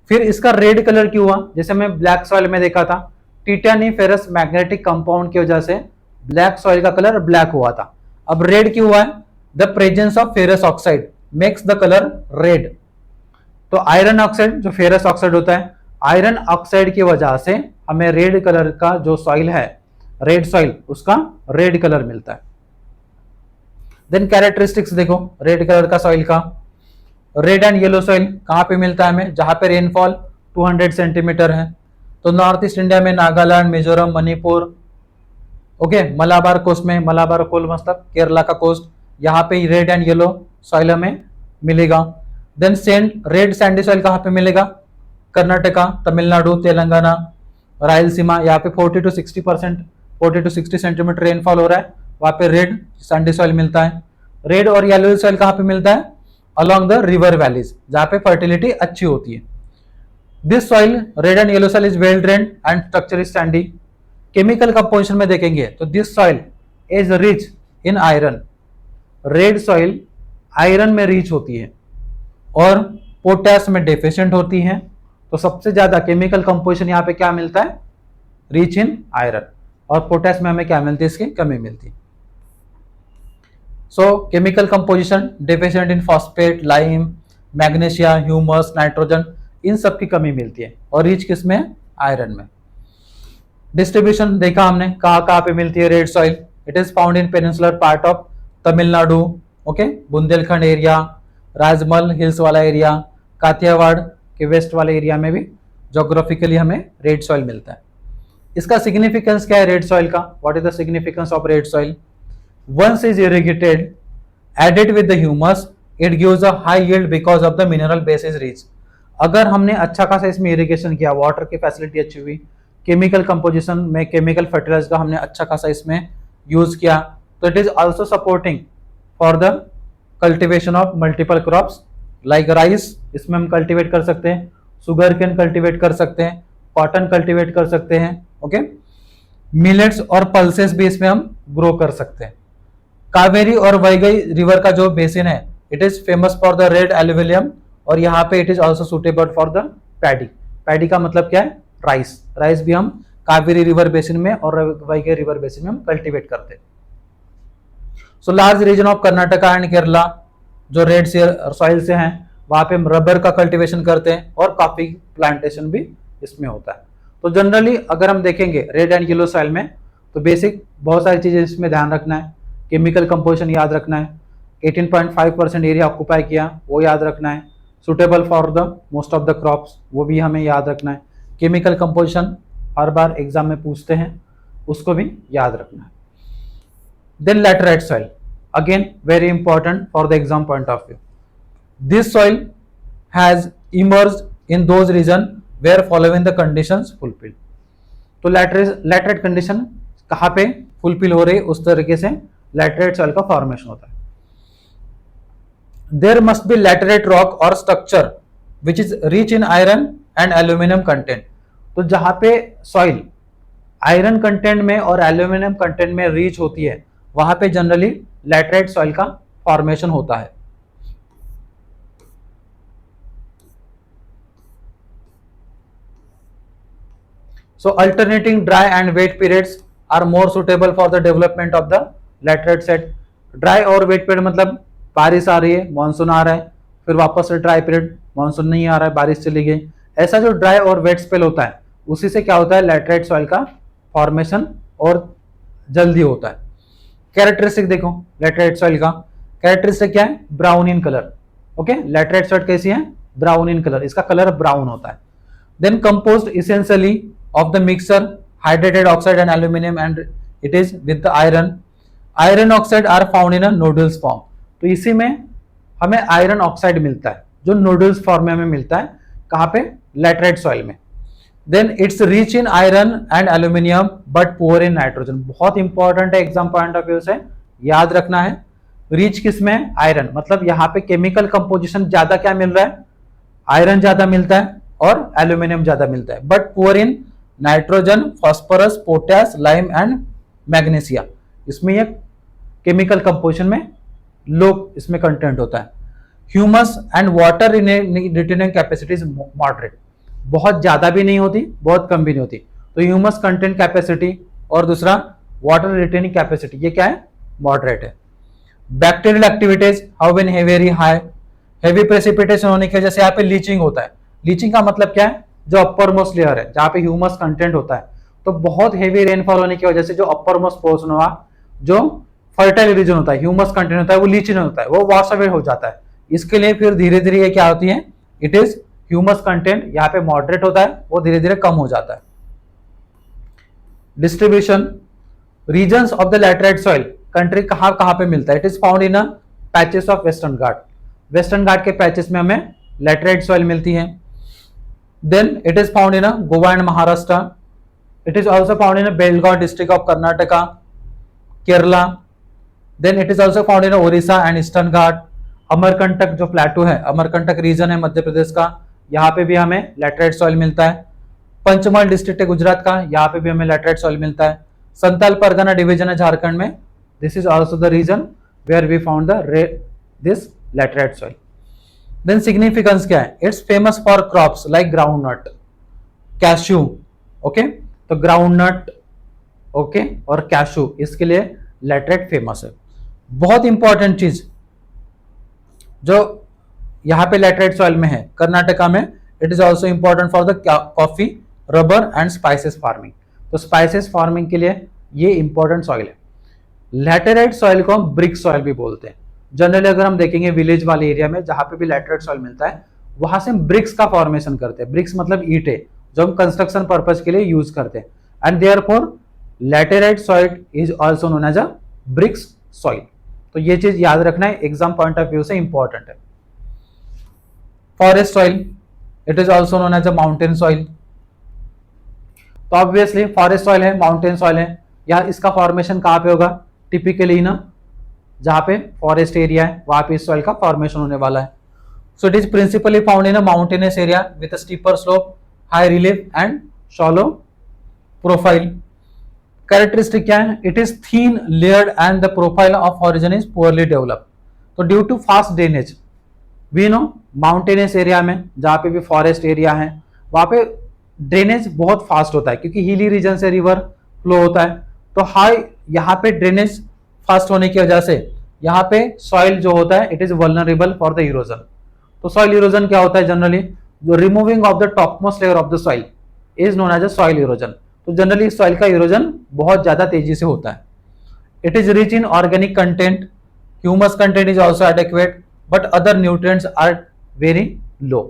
फिर इसका रेड कलर क्यों हुआ, जैसे मैं ब्लैक सॉइल में देखा था, टिटेनिफेरस मैग्नेटिक कंपाउंड की वजह से ब्लैक सॉइल का कलर ब्लैक हुआ था। अब रेड क्यों हुआ है, the presence of ferrous oxide makes the colour red. तो आयरन ऑक्साइड, जो फेरस ऑक्साइड होता है, आयरन ऑक्साइड की वजह से हमें रेड कलर का जो सॉइल है, रेड सॉइल, उसका रेड कलर मिलता है। देन कैरेक्टरिस्टिक्स देखो रेड कलर का सॉइल का। रेड एंड येलो सॉइल कहां पे मिलता है हमें, जहां पे रेनफॉल 200 सेंटीमीटर है। तो नॉर्थ ईस्ट इंडिया में नागालैंड, मिजोरम, मणिपुर, ओके, मलाबार कोस्ट में, मलाबार कोल मतलब केरला का कोस्ट, यहाँ पे रेड एंड येलो सॉइल हमें मिलेगा। देन रेड सैंडी सॉइल कहाँ पे मिलेगा, कर्नाटका, तमिलनाडु, तेलंगाना, रायलसीमा, यहाँ पे 40 to 60 सेंटीमीटर रेनफॉल हो रहा है, वहां पे रेड सैंडी सॉइल मिलता है। रेड और येलो सॉइल कहाँ पे मिलता है, अलोंग द रिवर वैलीज, जहाँ पे फर्टिलिटी अच्छी होती है। This soil red and yellow soil is well drained and structure is Sandy. Chemical composition में देखेंगे तो this soil is rich in iron. Red soil iron में रिच होती है और पोटैश में डेफिशिएंट होती है। तो सबसे ज्यादा केमिकल कंपोजिशन यहाँ पे क्या मिलता है, रिच इन आयरन, और पोटैश में हमें क्या मिलती है, इसकी कमी मिलती है। So chemical composition deficient in phosphate, lime, magnesia, humus, nitrogen, इन सब की कमी मिलती है, और रिच किसमें, आयरन में। डिस्ट्रीब्यूशन देखा हमने, कहाँ कहाँ पे मिलती है red soil. It is found in peninsular part of Tamil Nadu, okay, Bundelkhand area, Rajmal hills वाला एरिया, काथियावाड़ के वेस्ट वाले एरिया में भी जोग्राफिकली हमें रेड सॉइल मिलता है। इसका सिग्निफिकेंस क्या है रेड सॉइल का, what is the significance of red soil. Once is irrigated added with the humus it gives a high yield because of the mineral base is rich. अगर हमने अच्छा खासा इसमें इरिगेशन किया, वाटर की फैसिलिटी अच्छी हुई, केमिकल कंपोजिशन में केमिकल फर्टिलाइजर का हमने अच्छा खासा इसमें यूज किया, तो it is also supporting for the cultivation of multiple crops like rice, इसमें हम कल्टिवेट कर सकते हैं, सुगर केन कल्टिवेट कर सकते हैं, कॉटन कल्टिवेट कर सकते हैं, ओके, मिलेट्स और पल्सेस भी इसमें हम ग्रो कर सकते हैं। कावेरी और वैगई रिवर का जो बेसिन है, it is famous for the red alluvium, और यहाँ पे it is also suitable for the paddy. Paddy का मतलब क्या है, राइस। राइस भी हम कावेरी रिवर बेसिन में और वैगई रिवर बेसिन में हम कल्टीवेट करते हैं। So large region of Karnataka and Kerala जो रेड सॉइल से हैं, वहां पे हम रबर का कल्टीवेशन करते हैं और कॉफी प्लांटेशन भी इसमें होता है। तो जनरली अगर हम देखेंगे रेड एंड येलो सॉइल में, तो बेसिक बहुत सारी चीजें इसमें ध्यान रखना है। केमिकल कंपोजिशन याद रखना है, 18.5% एरिया ऑक्यूपाई किया वो याद रखना है, suitable for the most of the crops वो भी हमें याद रखना है, केमिकल कंपोजिशन हर बार एग्जाम में पूछते हैं उसको भी याद रखना है। Then laterite soil, again very important for the exam point of view. This soil has emerged in those region where following the conditions fulfil. तो लैटराइट कंडीशन कहाँ पे फुलफिल हो रही है, उस तरीके से लैटराइट सॉइल का फॉर्मेशन होता है। There must be laterite rock और structure which is rich in iron and aluminium content. तो जहां पे सॉइल आयरन कंटेंट में और एल्यूमिनियम कंटेंट में रिच होती है, वहां पे जनरली लैटराइट सॉइल का फॉर्मेशन होता है। So alternating dry and wet periods are more suitable for the development of the laterite set. Dry और वेट पीरियड मतलब बारिश आ रही है, मानसून आ रहा है, फिर वापस से ड्राई पीरियड, मानसून नहीं आ रहा है, बारिश चली गई, ऐसा जो ड्राई और वेट स्पेल होता है उसी से क्या होता है, लैटराइट सॉइल का फॉर्मेशन और जल्दी होता है। कैरेक्टरिस्टिक देखो लैटराइट सॉइल का, कैरेक्टरिस्टिक क्या है, brown in colour. Okay, laterite soil कैसी है, ब्राउन इन कलर, इसका कलर ब्राउन होता है। Then composed essentially of the mixture hydrated oxide and aluminium and it is with the iron. Iron oxide are found in a noodles form. तो इसी में हमें आयरन ऑक्साइड मिलता है जो नूडल्स फॉर्म में हमें मिलता है, कहां पे, लैटेराइट सॉइल में। Then it's rich in iron and aluminium but poor in nitrogen. बहुत इंपॉर्टेंट है एग्जाम पॉइंट ऑफ व्यू से, याद रखना है। रिच किसमें, आयरन, मतलब यहाँ पे केमिकल कंपोजिशन ज्यादा क्या मिल रहा है, आयरन ज्यादा मिलता है और एल्यूमिनियम ज्यादा मिलता है, but poor in nitrogen, phosphorus, potash, lime and magnesia. इसमें ये केमिकल कंपोजिशन में लो इसमें कंटेंट होता है। Humus and water retaining capacity is moderate, बहुत ज्यादा भी नहीं होती, बहुत कम भी नहीं होती। तो ह्यूमस कंटेंट कैपेसिटी और दूसरा वाटर रिटेनिंग कैपेसिटी, ये क्या है, मॉडरेट है। Bacterial activities how been very high, heavy precipitation होने की वजह से यहाँ पे लीचिंग होता है। लीचिंग का मतलब क्या है, जो अपर मोस्ट लेयर है जहाँ पे ह्यूमस कंटेंट होता है, तो बहुत हेवी रेनफॉल होने की वजह से जो अपर मोस्ट पोर्शन हुआ, जो फर्टाइल रीजन होता है, ह्यूमस कंटेंट होता है, वो लीचिंग होता है, वो वॉश अवे हो जाता है। इसके लिए फिर धीरे धीरे ये क्या होती है, इट इज ह्यूमस कंटेंट यहाँ पे मॉडरेट होता है, वो धीरे धीरे कम हो जाता है। Distribution regions of the laterite soil, country कहां कहां पे मिलता है, it is found in patches of western Ghat. Western Ghat के पैचेस में हमें लैटेराइट सॉइल मिलती है। Then it is found in Goa and Maharashtra. It is also found in Belgaum district of Karnataka, Kerala. Then it is also found in Odisha and eastern Ghat. Amarkantak जो प्लेटू है, अमरकंटक रीजन है मध्य प्रदेश का, यहाँ पे भी हमें लैटेराइट सॉइल मिलता है। पंचमहल डिस्ट्रिक्ट है गुजरात का, यहाँ पे भी हमें लैटेराइट सॉइल मिलता है। संताल परगना डिवीजन है झारखंड में, this is also the region where we found this laterite soil. Then significance क्या है, it's famous for crops like ground nut, cashew. Okay, तो ग्राउंड नट, ओके, और कैश्यू, इसके लिए लैटेराइट फेमस है। बहुत इंपॉर्टेंट चीज जो यहाँ पे लैटेराइट सॉइल में है कर्नाटका में, it is also important for the coffee, rubber and spices farming. तो स्पाइसेस फार्मिंग के लिए ये इंपॉर्टेंट सॉइल है। लैटेराइट सॉइल को हम ब्रिक सॉइल भी बोलते हैं। जनरली अगर हम देखेंगे विलेज वाले एरिया में जहां पे भी लैटेराइट सॉइल मिलता है, वहां से हम ब्रिक्स का फॉर्मेशन करते हैं। ब्रिक्स मतलब ईंटें, जो हम कंस्ट्रक्शन पर्पज के लिए यूज करते हैं। And therefore laterite soil is also known as a bricks soil. तो ये चीज याद रखना है, एग्जाम पॉइंट ऑफ व्यू से इंपॉर्टेंट है। Forest soil, it is also known as a mountain soil. तो ऑब्वियसली फॉरेस्ट सॉइल है, माउंटेन सॉइल है, या इसका फॉर्मेशन कहां पे होगा, टिपिकली ना जहां पे फॉरेस्ट एरिया है वहां पे इस सॉइल का फॉर्मेशन होने वाला है। So it is principally found in a mountainous area with a steeper slope, high relief and shallow profile. Characteristic क्या है, it is thin layered and the profile of horizon is poorly developed. तो due to fast drainage, we know mountainous area में जहां पे भी फॉरेस्ट एरिया है वहां पे ड्रेनेज बहुत फास्ट होता है, क्योंकि हिली रीजन से रिवर फ्लो होता है। तो हाई यहाँ पे ड्रेनेज फास्ट होने की वजह से यहाँ पे सॉइल जो होता है it is vulnerable for the erosion. तो सॉइल इरोजन क्या होता है, जनरली जो removing of the topmost layer of the soil is known as a soil erosion. तो जनरली सॉइल का इरोजन बहुत ज्यादा तेजी से होता है। It is rich in organic content, humus content is also adequate, but other nutrients are very low.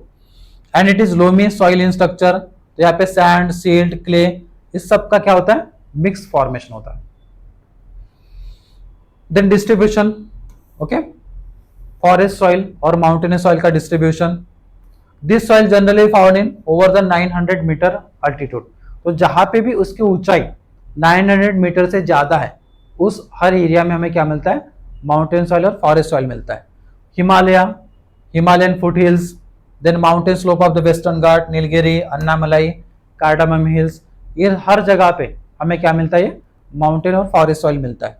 And it is loamy soil in structure. तो यहाँ पे सैंड, सिल्ट, क्ले, इस सब का क्या होता है, मिक्स फॉर्मेशन होता है। Then distribution, okay, forest soil और माउंटेनियस सॉइल का distribution. This soil generally found in over the 900 metre altitude. तो जहां पे भी उसकी ऊंचाई 900 मीटर से ज्यादा है, उस हर एरिया में हमें क्या मिलता है, माउंटेन सॉइल और फॉरेस्ट सॉइल मिलता है। Himalayan foot hills, then mountain slope of the western Ghat, Nilgiri, Annamalai, cardamom hills, ये हर जगह पे हमें क्या मिलता है, माउंटेन और फॉरेस्ट सॉइल मिलता है।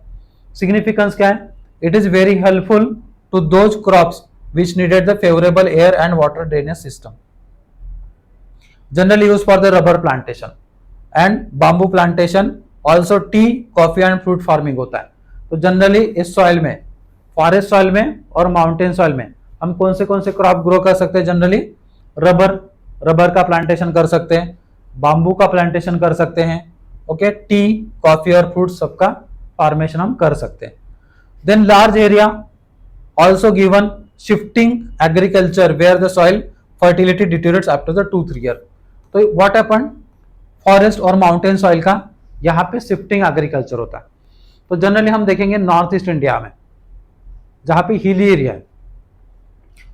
सिग्निफिकेंस क्या है, it is very helpful to those crops which needed the favourable air and water drainage system. Generally use for the rubber plantation and bamboo plantation, also tea, coffee and fruit farming होता है। तो जनरली इस सॉइल में, फॉरेस्ट सॉइल में और माउंटेन सॉइल में हम कौन से क्रॉप ग्रो कर सकते हैं, जनरली रबर का प्लांटेशन कर सकते हैं, बाम्बू का प्लांटेशन कर सकते हैं, ओके, टी, कॉफी और फ्रूट सबका फॉर्मेशन हम कर सकते हैं। Then large area also given shifting agriculture where the soil fertility deteriorates after the 2-3 year. तो what happened, फॉरेस्ट और माउंटेन सॉइल का यहाँ पे शिफ्टिंग एग्रीकल्चर होता है. तो जनरली हम देखेंगे नॉर्थ ईस्ट इंडिया में जहाँ पे हिली एरिया है,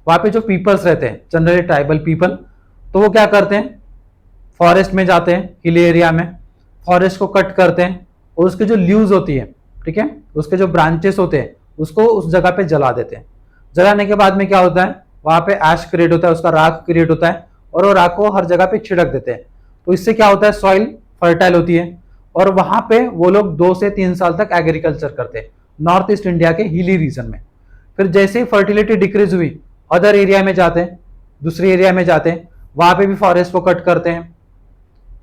वहाँ पे जो पीपल्स रहते हैं जनरली ट्राइबल पीपल, तो वो क्या करते हैं, फॉरेस्ट में जाते हैं, हिली एरिया में फॉरेस्ट को कट करते हैं और उसके जो लीव्स होती है, ठीक है, उसके जो ब्रांचेस होते हैं उसको उस जगह पे जला देते हैं. जलाने के बाद में क्या होता है, वहाँ पे ऐश क्रिएट होता है, उसका राख क्रिएट होता है और वो राख को हर जगह पे छिड़क देते हैं. तो इससे क्या होता है, सॉइल फर्टाइल होती है और वहां पे वो लोग 2 से 3 साल तक एग्रीकल्चर करते हैं नॉर्थ ईस्ट इंडिया के हिली रीजन में. फिर जैसे ही फर्टिलिटी डिक्रीज हुई अदर एरिया में जाते हैं, दूसरे एरिया में जाते हैं, वहां पे भी फॉरेस्ट को कट करते हैं,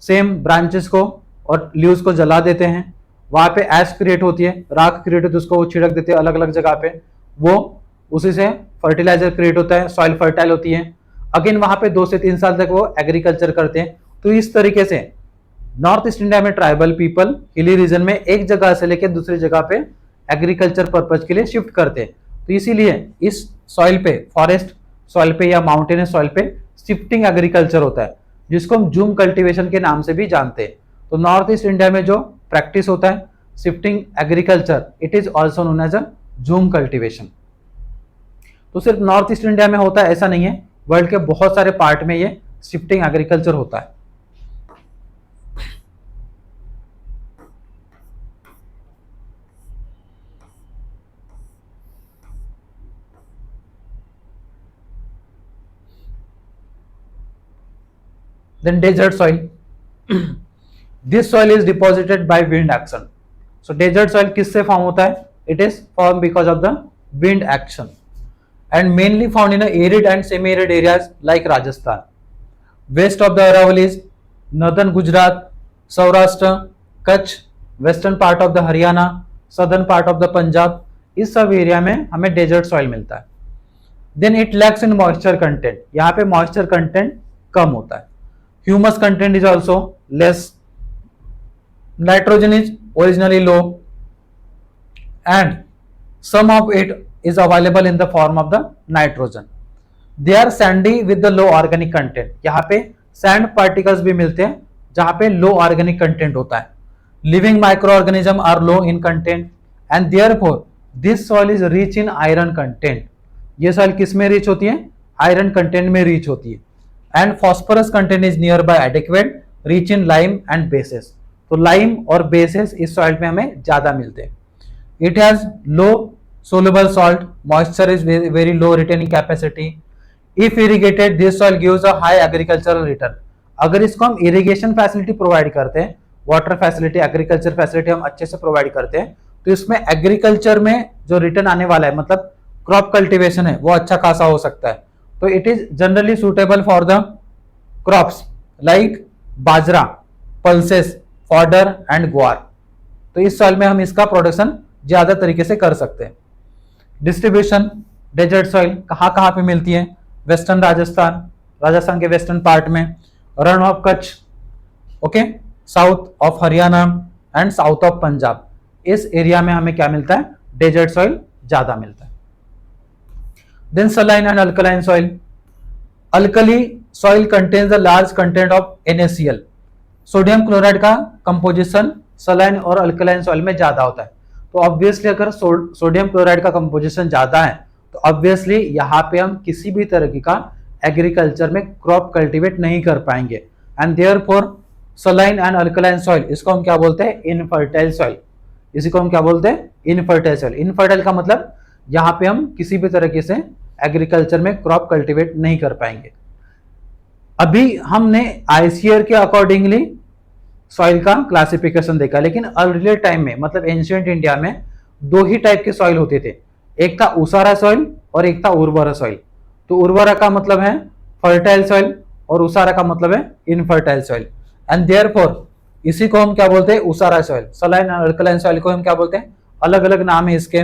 सेम ब्रांचेस को और लीव्स को जला देते हैं, वहां पे ऐश क्रिएट होती है, राख क्रिएट होती है, उसको वो छिड़क देते हैं अलग अलग जगह पे, वो उसी से फर्टिलाइजर क्रिएट होता है, सॉइल फर्टाइल होती है. अगेन वहां पे 2 से 3 साल तक वो एग्रीकल्चर करते हैं. तो इस तरीके से नॉर्थ ईस्ट इंडिया में ट्राइबल पीपल हिली रीजन में एक जगह से लेकर दूसरी जगह पे एग्रीकल्चर पर्पज के लिए शिफ्ट करते हैं. तो इसीलिए इस सॉइल पे, फॉरेस्ट सॉइल पे या माउंटेनियस सॉइल पे शिफ्टिंग एग्रीकल्चर होता है, जिसको हम जूम कल्टीवेशन के नाम से भी जानते हैं. तो नॉर्थ ईस्ट इंडिया में जो प्रैक्टिस होता है shifting agriculture, it is also known as a jhum cultivation. तो सिर्फ नॉर्थ ईस्ट इंडिया में होता है ऐसा नहीं है, वर्ल्ड के बहुत सारे पार्ट में ये शिफ्टिंग एग्रीकल्चर होता है. Then desert soil. This soil is deposited by wind action. So desert soil किससे फॉर्म होता है? It is formed because of the wind action and mainly found in arid and semi-arid areas like Rajasthan. West of the Aravallis, northern Gujarat, Saurashtra, Kutch, western part of the Haryana, southern part of the Punjab, इस सब एरिया में हमें डेजर्ट सॉइल मिलता है. Then it lacks in moisture content. यहाँ पे moisture content कम होता है. Humus content is also less. Nitrogen is originally low, and some of it is available in the form of the nitrogen. They are sandy with the low organic content. यहाँ पे sand particles भी मिलते हैं जहाँ पे low organic content होता है. Living microorganisms are low in content, and therefore this soil is rich in iron content. ये soil किस में rich होती है? Iron content में rich होती है. And phosphorus content is nearby adequate, rich in lime and bases. तो lime और bases इस soil में हमें ज्यादा मिलते हैं. It has low soluble salt, moisture is very low retaining capacity. If irrigated, this soil gives a high agricultural return. अगर इसको हम irrigation facility provide करते हैं, water facility, agriculture facility हम अच्छे से provide करते हैं, तो इसमें agriculture में जो return आने वाला है, मतलब crop cultivation है, वो अच्छा खासा हो सकता है. तो it is generally suitable for the crops like bajra, pulses, fodder and ग्वार. तो इस साल में हम इसका प्रोडक्शन ज्यादा तरीके से कर सकते हैं. डिस्ट्रीब्यूशन डेजर्ट सॉइल कहाँ कहाँ पे मिलती है? वेस्टर्न राजस्थान, राजस्थान के वेस्टर्न पार्ट में, रण of Kutch, okay, south of Haryana and south of Punjab. इस एरिया में हमें क्या मिलता है? डेजर्ट सॉइल ज्यादा मिलता है. Then saline and alkaline soil. Alkali soil contains a large content of NaCl. Sodium chloride का कंपोजिशन सलाइन और अल्कलाइन सॉइल में ज्यादा होता है. तो ऑब्वियसली अगर सोडियम क्लोराइड का कंपोजिशन ज्यादा है तो ऑब्वियसली यहाँ पे हम किसी भी तरह का एग्रीकल्चर में क्रॉप कल्टीवेट नहीं कर पाएंगे. And therefore saline and alkaline soil, इसको हम क्या बोलते हैं? Infertile soil. इसी को हम क्या बोलते हैं? Infertile soil. इनफर्टाइल का मतलब यहाँ पे हम किसी भी तरीके से एग्रीकल्चर में क्रॉप कल्टीवेट नहीं कर पाएंगे. अभी हमने आईसीआर के अकॉर्डिंगली सॉइल का क्लासिफिकेशन देखा, लेकिन अर्लियर टाइम में मतलब एंशिएंट इंडिया में 2 ही टाइप के सॉइल होते थे. एक था उसारा सॉइल और एक था उर्वरा सॉइल. तो उर्वरा का मतलब है फर्टाइल सॉइल और उसारा का मतलब है इनफर्टाइल सॉइल. एंड देयरफॉर इसी को हम क्या बोलते हैं? उसारा सॉइल. सलाइन और अल्कलाइन सॉइल को हम क्या बोलते हैं? अलग अलग नाम है इसके,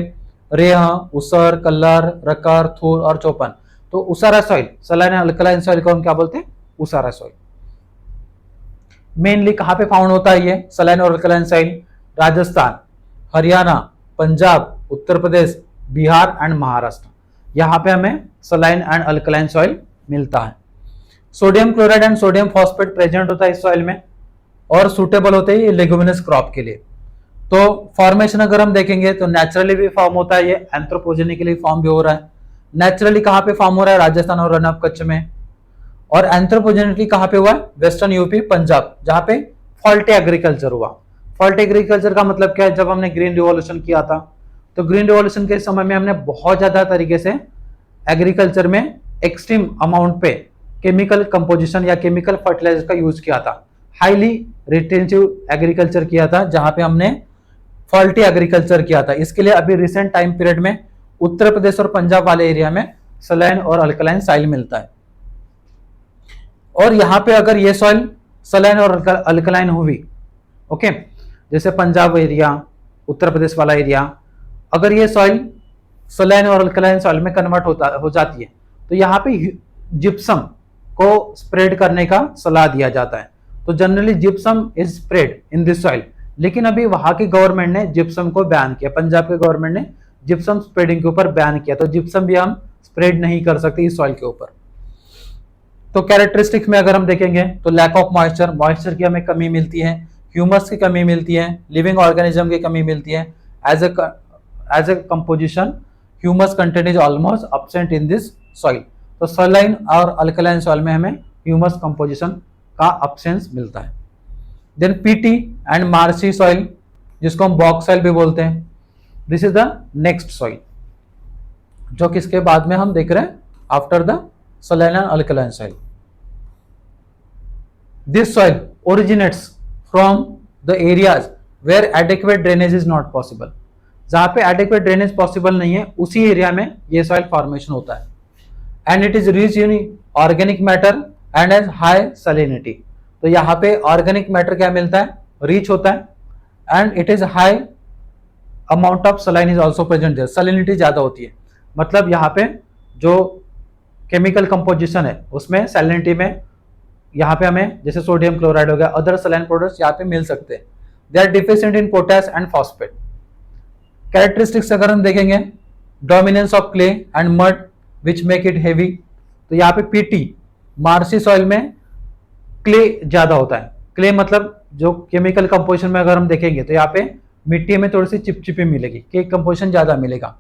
रेह, उसर, कल्लर, रकर, थूर और चौपन. तो उसारा सॉइल, सलाइन अल्कलाइन सॉइल को हम क्या बोलते हैं? उसारा सॉइल. मेनली कहां पे फाउंड होता है ये सलाइन और alkaline soil? Rajasthan, Haryana, Punjab, Uttar Pradesh, Bihar and Maharashtra. यहाँ पे हमें सलाइन एंड अल्कलाइन सॉइल मिलता है। Sodium chloride and sodium phosphate present होता है इस सॉइल में और सुटेबल होते हैं ये लेगुमिनस क्रॉप के लिए। तो फॉर्मेशन अगर हम देखेंगे तो नेचुरली भी फॉर्म होता है, ये एंथ्रोपोजेनिकली फॉर्म भी हो रहा है। नेचुरली कहाँ पे फॉर्म हो रहा है? राजस्थान और रन ऑफ कच्छ में। और एंथ्रोपोजेनिकली कहाँ पे हुआ है? वेस्टर्न यूपी पंजाब, जहाँ पे फॉल्टी एग्रीकल्चर हुआ। फॉल्टी एग्रीकल्चर का मतलब क्या है? जब हमने ग्रीन रिवॉल्यूशन किया था तो ग्रीन रिवॉल्यूशन के समय में हमने बहुत ज्यादा तरीके से एग्रीकल्चर में एक्सट्रीम अमाउंट पे केमिकल कंपोजिशन या केमिकल फर्टिलाइजर का यूज किया था। हाईली रिटेंसिव एग्रीकल्चर किया था, जहां पे हमने फॉल्टी एग्रीकल्चर किया था। इसके लिए अभी रिसेंट टाइम पीरियड में उत्तर प्रदेश और पंजाब वाले एरिया में सलाइन और अल्कलाइन सॉइल मिलता है। और यहाँ पे अगर ये सॉइल सलाइन और अल्कलाइन हुई, ओके, जैसे पंजाब एरिया, उत्तर प्रदेश वाला एरिया, अगर ये सॉइल सलाइन और अल्कलाइन सॉइल में कन्वर्ट हो जाती है तो यहाँ पे जिप्सम को स्प्रेड करने का सलाह दिया जाता है। तो generally gypsum is spread in this soil, लेकिन अभी वहां की गवर्नमेंट ने जिप्सम को बैन किया, पंजाब के गवर्नमेंट ने जिप्सम स्प्रेडिंग के ऊपर बैन किया। तो जिप्सम भी हम स्प्रेड नहीं कर सकते इस सॉइल के ऊपर। तो कैरेक्टरिस्टिक्स में अगर हम देखेंगे तो लैक ऑफ मॉइस्चर, मॉइस्चर की हमें कमी मिलती है, ह्यूमस की कमी मिलती है, लिविंग ऑर्गेनिज्म की कमी मिलती है। As a composition humus content is almost absent in this soil. तो सलाइन और अल्कलाइन सॉइल में हमें ह्यूमस कंपोजिशन का एब्सेंस मिलता है। Then peaty and marshy soil, जिसको हम बॉक्स सॉइल भी बोलते हैं, this is the next soil, जो किसके बाद में हम देख रहे हैं after the saline and alkaline soil. This soil originates from the areas where adequate drainage is not possible. जहां पे adequate drainage possible नहीं है उसी एरिया में ये soil formation होता है। And it is rich in organic matter and has high salinity. तो यहाँ पे organic matter क्या मिलता है? Rich होता है and it is high amount of saline is also present there. Salinity ज्यादा होती है, मतलब यहाँ पे जो केमिकल कंपोजिशन है उसमें सैलिनिटी में यहाँ पे हमें जैसे सोडियम क्लोराइड हो गया, अदर सलाइन प्रोडक्ट्स यहाँ पे मिल सकते हैं। They are deficient in potash and phosphate. Characteristics अगर हम देखेंगे, dominance of clay and mud which make it heavy. तो यहाँ पे पीटी मार्सी सॉइल में क्ले ज्यादा होता है। क्ले मतलब जो केमिकल कंपोजिशन में अगर हम देखेंगे तो यहाँ पे मिट्टी में थोड़ी सी चिपचिपी मिलेगी, केक कंपोजिशन ज्यादा मिलेगा।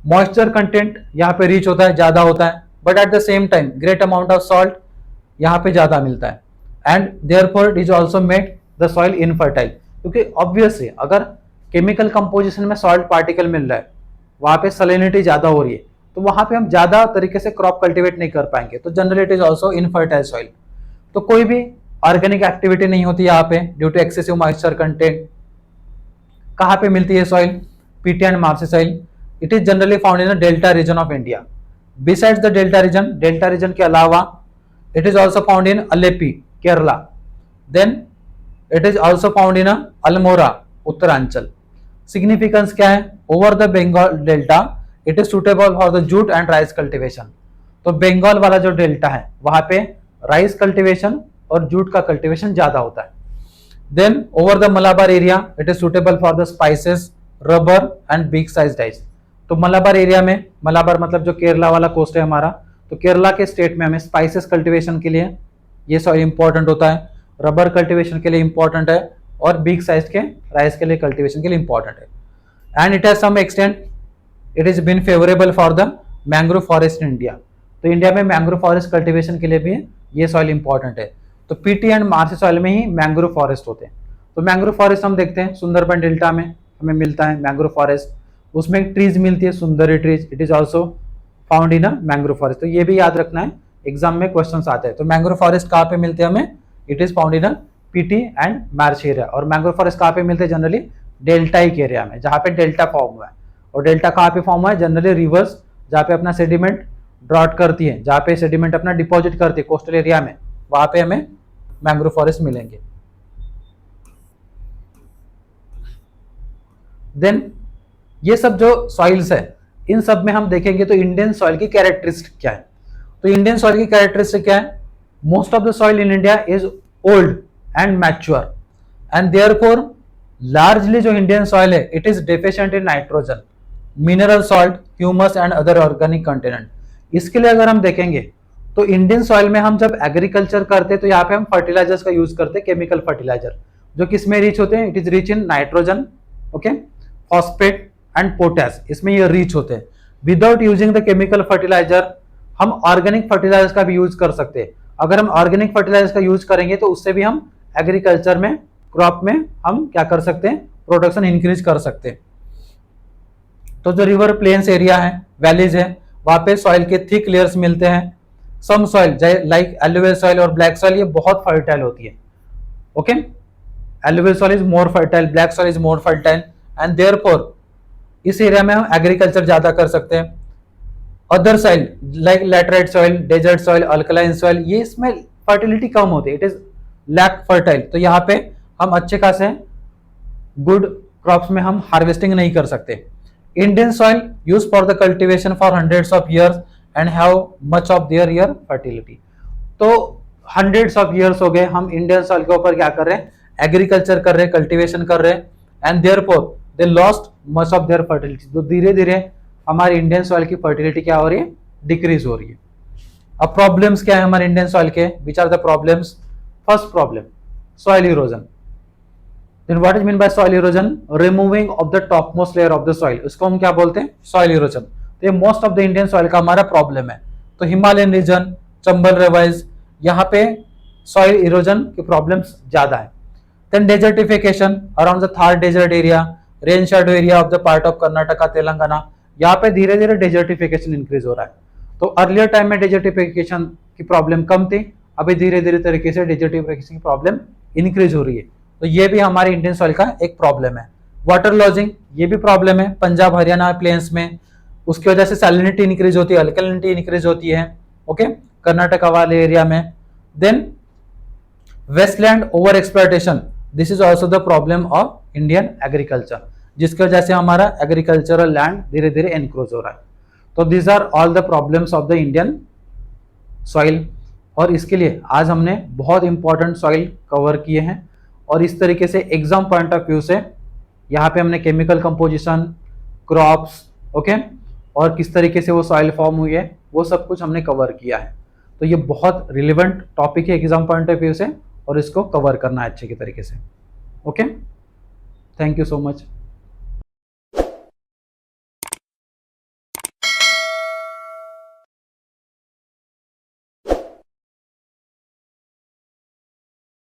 मॉइस्चर कंटेंट यहाँ पे रिच होता है, ज्यादा होता है, but at the same time great amount of salt यहाँ पे ज्यादा मिलता है। And therefore it is also made the soil infertile, क्योंकि ऑब्वियसली अगर केमिकल कंपोजिशन में सॉल्ट पार्टिकल मिल रहा है, वहां पे सलिनिटी ज्यादा हो रही है, तो वहां पे हम ज्यादा तरीके से क्रॉप कल्टिवेट नहीं कर पाएंगे। तो generally it is also infertile soil. तो कोई भी ऑर्गेनिक एक्टिविटी नहीं होती यहाँ पे due to excessive moisture content. कहाँ पे मिलती है soil? Peaty and marshy soil. It is generally found in the delta region of India. Besides the delta region के अलावा it is also found in Alleppey, Kerala. Then it is also found in Almora, Uttaranchal. Significance क्या है? Over the Bengal delta, it is suitable for the jute and rice cultivation. तो बंगाल वाला जो डेल्टा है वहां पे राइस कल्टीवेशन और जूट का कल्टीवेशन ज्यादा होता है। Then over the Malabar area, it is suitable for the spices, rubber and big size dyes. तो मलाबार एरिया में, मलाबार मतलब जो केरला वाला कोस्ट है हमारा, तो केरला के स्टेट में हमें स्पाइसेस कल्टीवेशन के लिए ये सॉइल इंपॉर्टेंट होता है, रबर कल्टीवेशन के लिए इंपॉर्टेंट है और बिग साइज के राइस के लिए कल्टीवेशन के लिए इंपॉर्टेंट है। And it has some extent it is been favourable for the mangrove forest in India. तो इंडिया में मैंग्रोव फॉरेस्ट कल्टीवेशन के लिए भी ये सॉइल इंपॉर्टेंट है। तो पीटी एंड मार्सी सॉइल में ही मैंग्रोव फॉरेस्ट होते हैं। तो मैंग्रोव फॉरेस्ट हम देखते हैं सुंदरबन डेल्टा में हमें मिलता है मैंग्रोव फॉरेस्ट, उसमें ट्रीज मिलती है सुंदरी trees, it is also found in a mangrove forest. तो ये भी याद रखना है, एग्जाम में क्वेश्चंस आते हैं। तो मैंग्रोव फॉरेस्ट कहाँ पे मिलते हैं हमें? It is found in a peaty and marshy area. और मैंग्रोव फॉरेस्ट कहाँ पे मिलते हैं? जनरली डेल्टाइक एरिया में, जहाँ पे डेल्टा फॉर्म हुआ है। और डेल्टा कहाँ पे फॉर्म हुआ है? जनरली रिवर्स, जहाँ पे अपना सेडिमेंट ड्रॉट करती है, जहाँ पे सेडिमेंट अपना डिपॉजिट करती है कोस्टल एरिया में, वहां पे हमें मैंग्रोव फॉरेस्ट मिलेंगे। देन ये सब जो सॉइल्स है इन सब में हम देखेंगे तो इंडियन सॉइल की कैरेक्टरिस्टिक क्या है? तो इंडियन सॉइल की कैरेक्टरिस्टिक क्या है? Most of the soil in India is old and mature and therefore largely जो इंडियन सॉइल है it is deficient in nitrogen. Mineral salt, humus and other organic content. इसके लिए अगर हम देखेंगे तो इंडियन सॉइल में हम जब एग्रीकल्चर करते हैं तो यहाँ पे हम फर्टिलाइजर्स का यूज करते हैं, केमिकल फर्टिलाइजर, जो किसमें रिच होते हैं, it is rich in nitrogen, okay, phosphate and potash, इसमें ये रिच होते हैं। Without using the chemical fertiliser हम ऑर्गेनिक फर्टिलाइजर का भी यूज कर सकते हैं। अगर हम ऑर्गेनिक फर्टिलाइजर का यूज करेंगे तो उससे भी हम एग्रीकल्चर में, क्रॉप में हम क्या कर सकते हैं, प्रोडक्शन इंक्रीज कर सकते हैं। तो जो रिवर प्लेन्स एरिया है, वैलीज है, वहां पे सॉइल के थिक लेयर्स मिलते हैं। Some soil like alluvial soil और ब्लैक सॉइल ये बहुत फर्टाइल होती है, okay. Alluvial soil is more fertile, black soil is more fertile and therefore इस एरिया में हम एग्रीकल्चर ज्यादा कर सकते हैं। Other soil like laterite soil, desert soil, alkaline soil, ये इसमें फर्टिलिटी कम होती है, इट इज लैक फर्टाइल। तो यहाँ पे हम अच्छे खासे गुड क्रॉप्स में हम हार्वेस्टिंग नहीं कर सकते। Indian soil use for the cultivation for hundreds of years and have much of their year fertility. तो हंड्रेड्स ऑफ ईयर्स हो गए हम इंडियन सॉइल के ऊपर क्या कर रहे हैं, एग्रीकल्चर कर रहे हैं, कल्टीवेशन कर रहे हैं, and therefore they lost much of their fertility. तो धीरे धीरे हमारी इंडियन सॉइल की फर्टिलिटी क्या हो रही है, डिक्रीज हो रही है। अब प्रॉब्लम्स क्या है हमारे इंडियन सॉइल के, which are the problems? First problem, soil erosion. Then what is mean by soil erosion? Removing of the topmost layer of the soil, इसको हम क्या बोलते हैं, soil erosion। तो ये most of the Indian soil का हमारा प्रॉब्लम है। तो हिमालयन रीजन, चंबल रिवाइज, यहाँ पे सॉइल इरोजन की प्रॉब्लम्स ज्यादा है। Then desertification around the Thar desert area, rain shadow area of the part of Karnataka, Telangana, यहाँ पे धीरे धीरे डेजर्टिफिकेशन इंक्रीज हो रहा है। तो अर्लियर टाइम में डेजर्टिफिकेशन की प्रॉब्लम कम थी, अभी धीरे धीरे तरीके से डेजर्टिफिकेशन की प्रॉब्लम इंक्रीज हो रही है। तो ये भी हमारे इंडियन सॉइल का एक प्रॉब्लम है। वाटर लॉजिंग, ये भी प्रॉब्लम है पंजाब हरियाणा प्लेन्स में, उसकी वजह से सैलिनिटी इंक्रीज होती है, अल्कलिनिटी इंक्रीज होती है, ओके, कर्नाटका वाले एरिया में। Then wasteland over exploitation, this is also the problem of Indian agriculture, जिसकी वजह से हमारा एग्रीकल्चरल लैंड धीरे धीरे एनक्रोच हो रहा है। तो these are all the problems of the Indian soil. और इसके लिए आज हमने बहुत इंपॉर्टेंट सॉइल कवर किए हैं, और इस तरीके से एग्जाम पॉइंट ऑफ व्यू से यहाँ पे हमने केमिकल कंपोजिशन, क्रॉप्स, ओके, और किस तरीके से वो सॉइल फॉर्म हुई है, वो सब कुछ हमने कवर किया है। तो ये बहुत रिलेवेंट टॉपिक है एग्जाम पॉइंट ऑफ व्यू से, और इसको कवर करना है अच्छे के तरीके से, okay. Thank you so much.